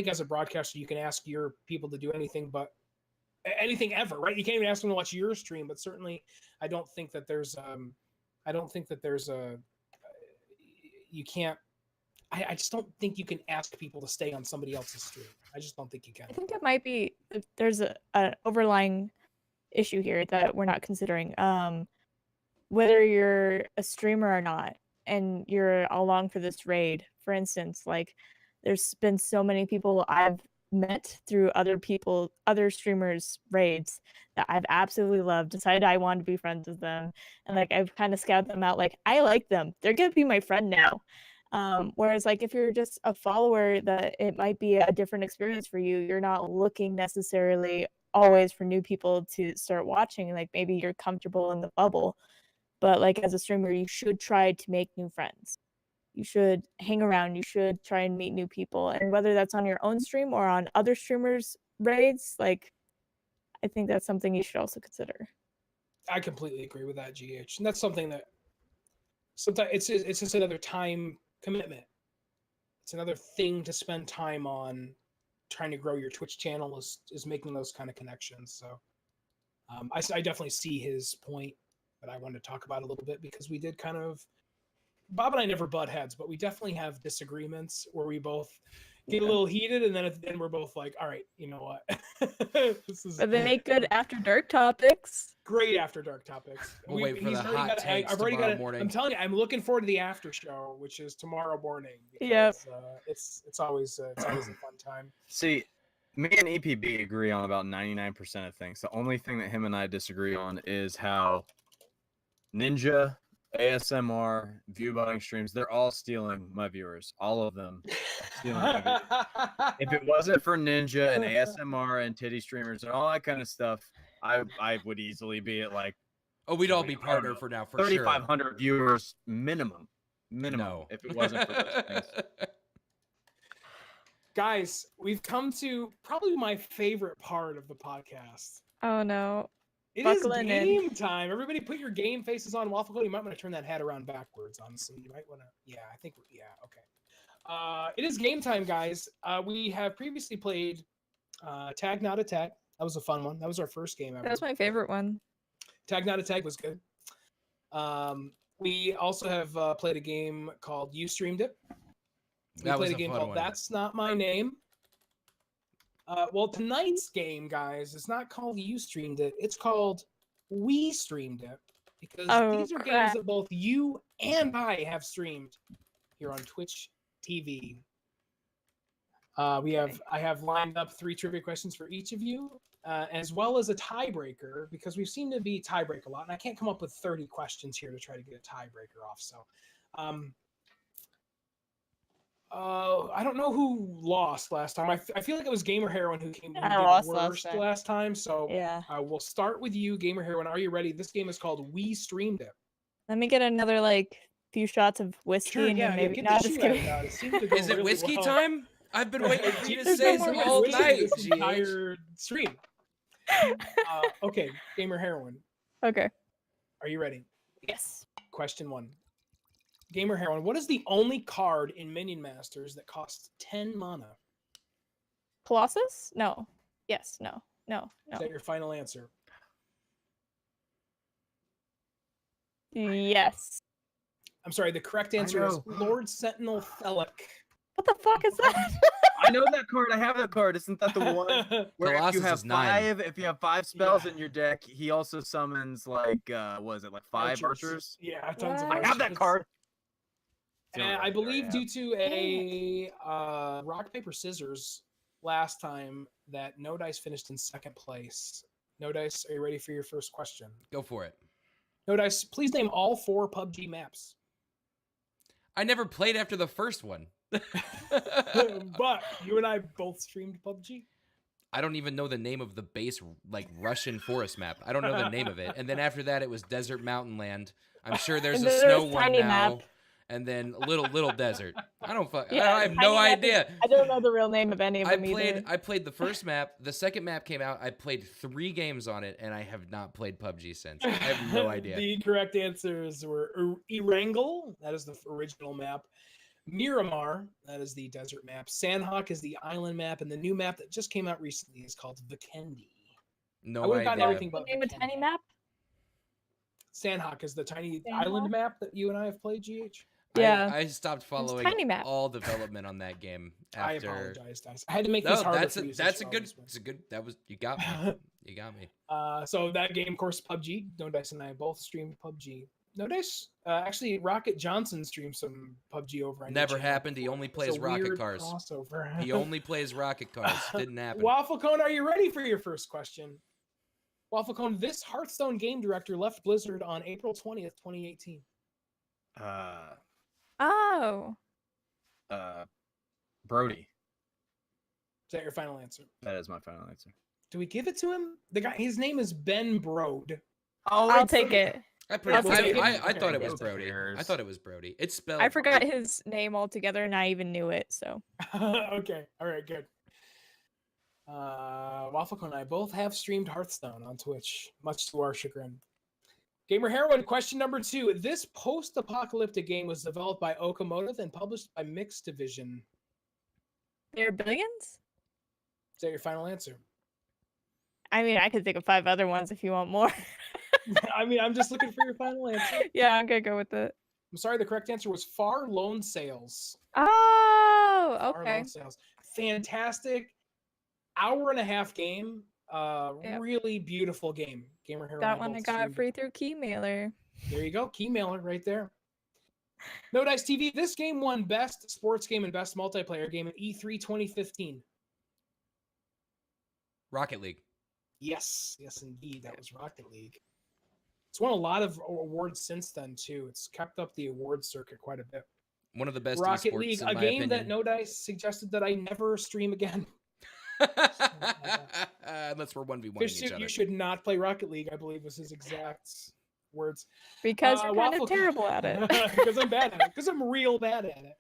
as a broadcaster, you can ask your people to do anything anything ever, right? You can't even ask them to watch your stream, but certainly I don't think that there's you can't, I just don't think you can ask people to stay on somebody else's stream. I just don't think you can. I think it might be there's an overlying issue here that we're not considering. Whether you're a streamer or not, and you're along for this raid, for instance, like there's been so many people I've met through other streamers raids that I've absolutely loved, decided I wanted to be friends with them, and like I've kind of scouted them out, like I like them, they're gonna be my friend now. Whereas like if you're just a follower, that it might be a different experience for you. You're not looking necessarily always for new people to start watching, like maybe you're comfortable in the bubble, but like as a streamer you should try to make new friends. You should hang around, you should try and meet new people, and whether that's on your own stream or on other streamers raids, like I think that's something you should also consider. I completely agree with that, GH. And that's something that sometimes it's just another time commitment. It's another thing to spend time on. Trying to grow your Twitch channel is making those kind of connections. So I definitely see his point, but I wanted to talk about it a little bit because we did kind of, Bob and I never butt heads, but we definitely have disagreements where we both get a little heated, and then we're both like, all right, you know what? But they make good after dark topics. Great after dark topics. We'll wait for the hot takes I've already tomorrow got it. morning. I'm telling you, I'm looking forward to the after show, which is tomorrow morning. Yep. It's always a fun time. See, me and EPB agree on about 99% of things. The only thing that him and I disagree on is how Ninja, ASMR, view buying streams, they're all stealing my viewers. All of them are stealing my viewers. If it wasn't for Ninja and ASMR and titty streamers and all that kind of stuff, I would easily be at like Oh, we'd all be partner for now, for sure. 3,500 viewers minimum. No. If it wasn't for those things. Guys, we've come to probably my favorite part of the podcast. Oh no. It is Buckling in. game time. Everybody put your game faces on. Waffle Code, you might want to turn that hat around backwards, honestly. You might want to, okay. It is game time, guys. We have previously played Tag Not Attack. That was a fun one. That was our first game ever. That was my favorite one. Tag Not Attack was good. We also have played a game called You Streamed It. We That was played a a game fun called one. That's Not My Name. Well, tonight's game, guys, is not called You Streamed It. It's called We Streamed It. Because Oh, these are games crap. that both you and I have streamed here on Twitch TV. I have lined up 3 trivia questions for each of you, as well as a tiebreaker, because we seem to be tiebreak a lot, and I can't come up with 30 questions here to try to get a tiebreaker off. So, I don't know who lost last time. I feel like it was Gamer Heroin who came who I did lost worst last time. So Yeah. we'll start with you, Gamer Heroin. Are you ready? This game is called We Streamed It. Let me get another few shots of whiskey Sure, and yeah, then maybe get not the just shit out kidding. of it. It seemed to go Is it really whiskey well. time? I've been waiting for you to There's say no this more all whiskey night, this GH. entire stream. Okay, Gamer Heroin. Okay. Are you ready? Yes. Question 1. Gamer Heroin, what is the only card in Minion Masters that costs 10 mana? Colossus? No. Yes. No. No. Is No. that your final answer? Yes. I'm sorry, the correct answer is Lord Sentinel Thelic. What the fuck is that? I know that card. I have that card. Isn't that the one where Colossus if you have is 9. if you have 5 spells Yeah. in your deck, he also summons like what is it, like 5 archers? Yeah, tons of What? I have that archers. card. And I believe due to a rock paper scissors last time that No Dice finished in 2nd place. No Dice, are you ready for your first question? Go for it. No Dice, please name all 4 PUBG maps. I never played after the first one. But you and I both streamed PUBG. I don't even know the name of the base, Russian forest map. I don't know the name of it. And then after that, it was Desert Mountain Land. I'm sure there's And a then snow there's one Tiny now. Map. And then little desert. I don't fuck. Yeah, I have Tiny no Map is- idea. I don't know the real name of any of them either. I played the first map. The second map came out. I played 3 games on it, and I have not played PUBG since. I have no idea. The correct answers were Erangel, that is the original map. Miramar, that is the desert map. Sandhawk is the island map, and the new map that just came out recently is called Vikendi. I No would have gotten idea. everything The but name of Vikendi. Tiny Map? Sandhawk is the tiny Sandhawk? island map that you and I have played, GH. Yeah. I stopped following Tiny Map. all development on that game I after. apologize, Dice. I had to make No, this harder that's for you. that's a good. That was you got me. You got me. So that game, of course, PUBG. No Dice and I both streamed PUBG. No Dice. Actually, Rocket Johnson streamed some PUBG over. On Never your channel happened. He before. only It's plays a rocket weird cars. crossover. He only plays rocket cars. Didn't happen. Waffle Cone, are you ready for your first question? Waffle Cone, this Hearthstone game director left Blizzard on April 20th, 2018. Oh. Brody. Is that your final answer? That is my final answer. Do we give it to him? The guy, his name is Ben Brode. Oh, I'll take it. I I'll take it. I thought it was Okay. Brody. I thought it was Brody. It's spelled. I forgot his name altogether and I even knew it, so. Okay, all right, good. Waffle Cone and I both have streamed Hearthstone on Twitch, much to our chagrin. Gamer Heroin, question number 2. This post-apocalyptic game was developed by Okamotive and published by Mixed Division. There are billions? Is that your final answer? I mean, I could think of 5 other ones if you want more. I mean, I'm just looking for your final answer. Yeah, I'm gonna go with it. I'm sorry, the correct answer was Far Lone Sales. Oh, Far okay. Lone Sales. Fantastic. Hour-and-a-half game. Yep. Really beautiful game. Gamer Heroin. That and one I both got streamed free through Keymailer. There you go. Keymailer right there. No Dice TV. This game won Best Sports Game and Best Multiplayer Game at E3 2015. Rocket League. Yes. Yes, indeed. That was Rocket League. It's won a lot of awards since then, too. It's kept up the awards circuit quite a bit. One of the best Rocket esports, League, in a my game that opinion. No Dice suggested that I never stream again. Unless we're 1v1 Fish each Suit, other. you should not play Rocket League, I believe was his exact words. Because you're kind Waffle of terrible at it. Because I'm bad at it. Because I'm real bad at it.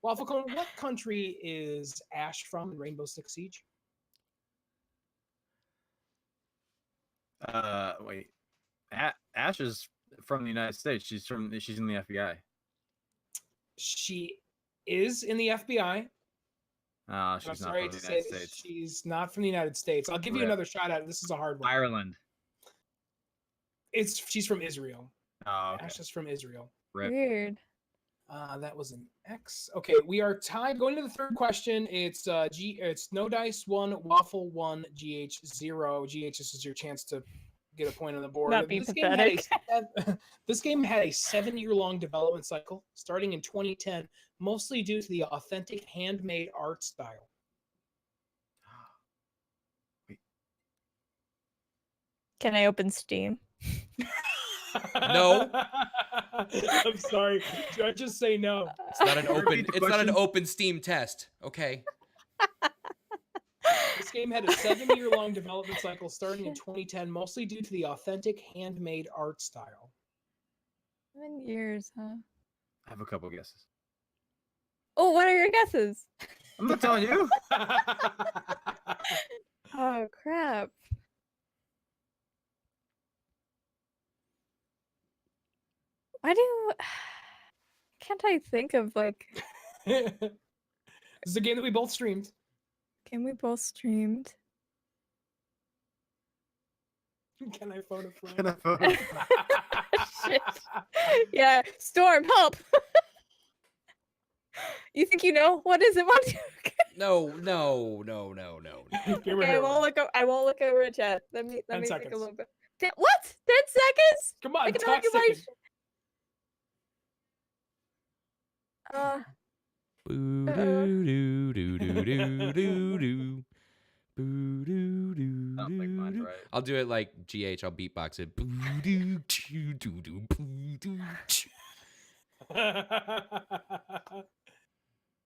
Waffle Cone, what country is Ash from in Rainbow Six Siege? Wait. Ash is from the United States. She's in the FBI. She is in the FBI. Oh, I'm she's not sorry from to the say United States. she's not from the United States. I'll give you Rip. another shot at it. This is a hard one. Ireland. She's from Israel. Oh, okay. Ash is from Israel. Rip. Weird. That was an X. Okay, we are tied. Going to the third question. It's It's No Dice 1, Waffle 1, GH 0. GH, this is your chance to get a point on the board. Not be This pathetic. this game had a 7-year-long development cycle, starting in 2010, mostly due to the authentic handmade art style. Can I open Steam? No. I'm sorry. I just say no. It's not an open. Repeat the It's not an question. open Steam test. Okay. This game had a 7-year-long development cycle starting in 2010, mostly due to the authentic handmade art style. 7 years, huh? I have a couple guesses. Oh, what are your guesses? I'm not telling you. Oh crap. Why can't I think of like This is a game that we both streamed. game we both streamed? Can I phone a friend? Can I photo? Shit. Yeah, Storm, help! You think you know? What is it? What? No. Gamer Okay, I Hero. won't look over a chat. Let 10 me think a seconds. little bit. What? 10 seconds? Come I on, can talk argue my second. Boo doo doo doo doo doo doo doo. Boo doo doo I don't think mine's doo. right. I'll do it like GH. I'll beatbox it. Boo doo doo doo doo boo doo.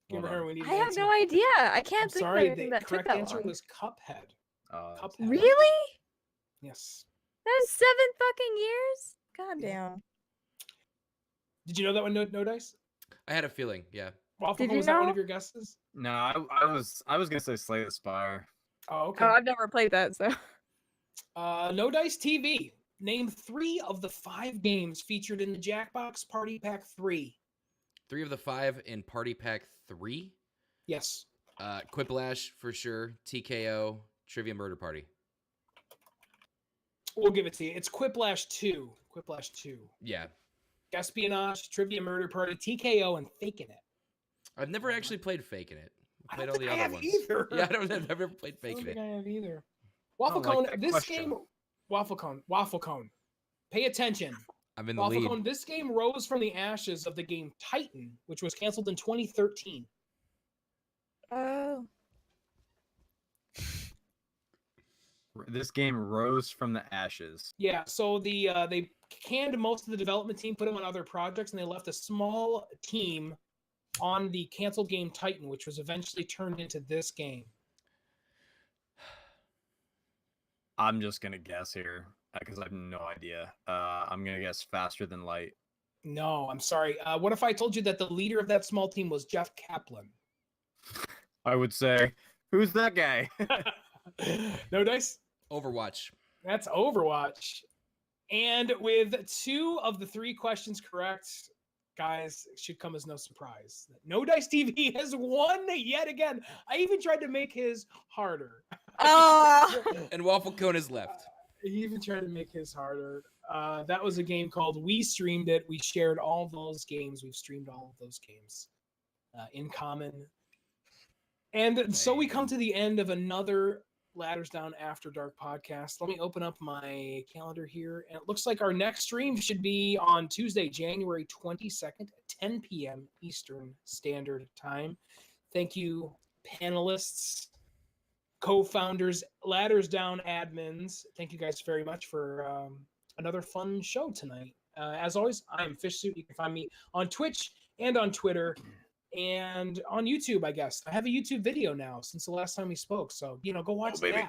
Gamer Hero, we need I an have answer. no idea. I can't I'm think sorry, of anything the that took correct that answer long. was Cuphead. Cuphead. Really? Yes. That was 7 fucking years? God damn. Did you know that one, No Dice? I had a feeling. Yeah. Waffle Did Cone, you was that one know? of your guesses? No, I was gonna say Slay the Spire. Oh, okay. Oh, I've never played that, so. No Dice TV. Name 3 of the 5 games featured in the Jackbox Party Pack 3. 3 of the 5 in Party Pack 3. Yes. Quiplash for sure. TKO. Trivia Murder Party. We'll give it to you. It's Quiplash 2. Quiplash 2. Yeah. Espionage, Trivia Murder Party, TKO, and Faking It. I've never actually played Faking It. I Played don't all think the I other have ones. either. Yeah, I've never played I don't Faking think It. I have either. Waffle like Cone, that this question. game... Waffle Cone. Pay attention. I'm in the Waffle lead. Cone, this game rose from the ashes of the game Titan, which was canceled in 2013. Oh. This game rose from the ashes. Yeah, so they canned most of the development team, put them on other projects, and they left a small team on the canceled game Titan, which was eventually turned into this game. I'm just gonna guess here because I have no idea. I'm gonna guess Faster Than Light. No, I'm sorry. What if I told you that the leader of that small team was Jeff Kaplan? I would say, who's that guy? No Dice? Overwatch. That's Overwatch. And with 2 of the 3 questions correct, guys, it should come as no surprise that No Dice TV has won yet again. I even tried to make his harder. Oh. And Waffle Cone is left. He even tried to make his harder. That was a game called We Streamed It. We shared all those games. We've streamed all of those games in common. And so we come to the end of another Ladders Down After Dark podcast. Let me open up my calendar here. And it looks like our next stream should be on Tuesday, January 22nd at 10 p.m. Eastern Standard Time. Thank you, panelists, co-founders, Ladders Down admins. Thank you guys very much for another fun show tonight. As always, I am Fishsuit. You can find me on Twitch and on Twitter and on YouTube, I guess. I have a YouTube video now since the last time we spoke. So, go watch baby.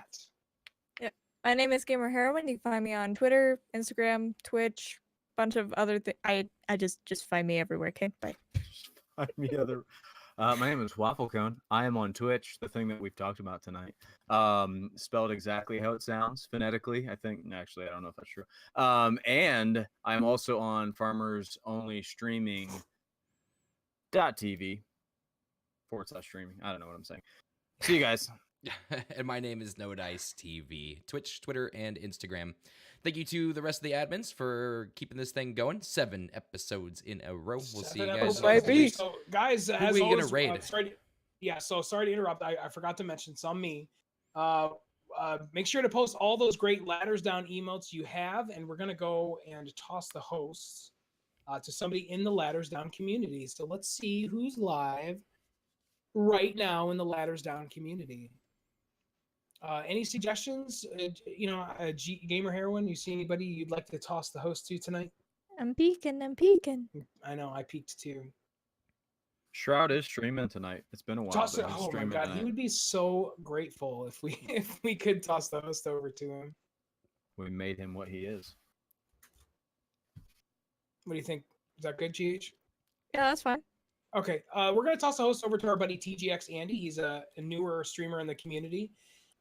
that. My name is Gamer Heroine. You can find me on Twitter, Instagram, Twitch, bunch of other things. I just find me everywhere. Okay, bye. My name is Waffle Cone. I am on Twitch, the thing that we've talked about tonight. Spelled exactly how it sounds, phonetically. I think, actually, I don't know if that's true. And I'm also on Farmers Only Streaming .tv /streaming. I don't know what I'm saying. See you guys. And my name is No Dice TV, Twitch, Twitter, and Instagram. Thank you to the rest of the admins for keeping this thing going. 7 episodes in a row. We'll see you guys episodes. next week. So, guys, Who as we gonna always, raid? Sorry to interrupt. I forgot to mention some me. Make sure to post all those great ladders down emotes you have, and we're gonna go and toss the hosts to somebody in the ladders down community. So let's see who's live right now in the ladders down community. Any suggestions? Gamer Heroine, you see anybody you'd like to toss the host to tonight? I'm peeking. I know, I peeked too. Shroud is streaming tonight. It's been a while. Toss it. but he's Oh my streaming god, he tonight. would be so grateful if we could toss the host over to him. We made him what he is. What do you think? Is that good, GH? Yeah, that's fine. Okay, we're gonna toss the host over to our buddy TGX Andy. He's a newer streamer in the community,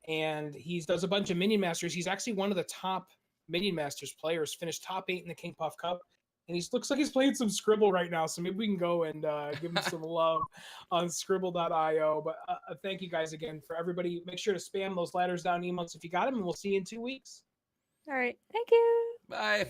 and he does a bunch of Minion Masters. He's actually one of the top Minion Masters players. Finished top 8 in the King Puff Cup, and he looks like he's playing some Scribble right now. So maybe we can go and give him some love on Scribble.io. But thank you guys again for everybody. Make sure to spam those ladders down emotes if you got them, and we'll see you in 2 weeks. All right. Thank you. Bye.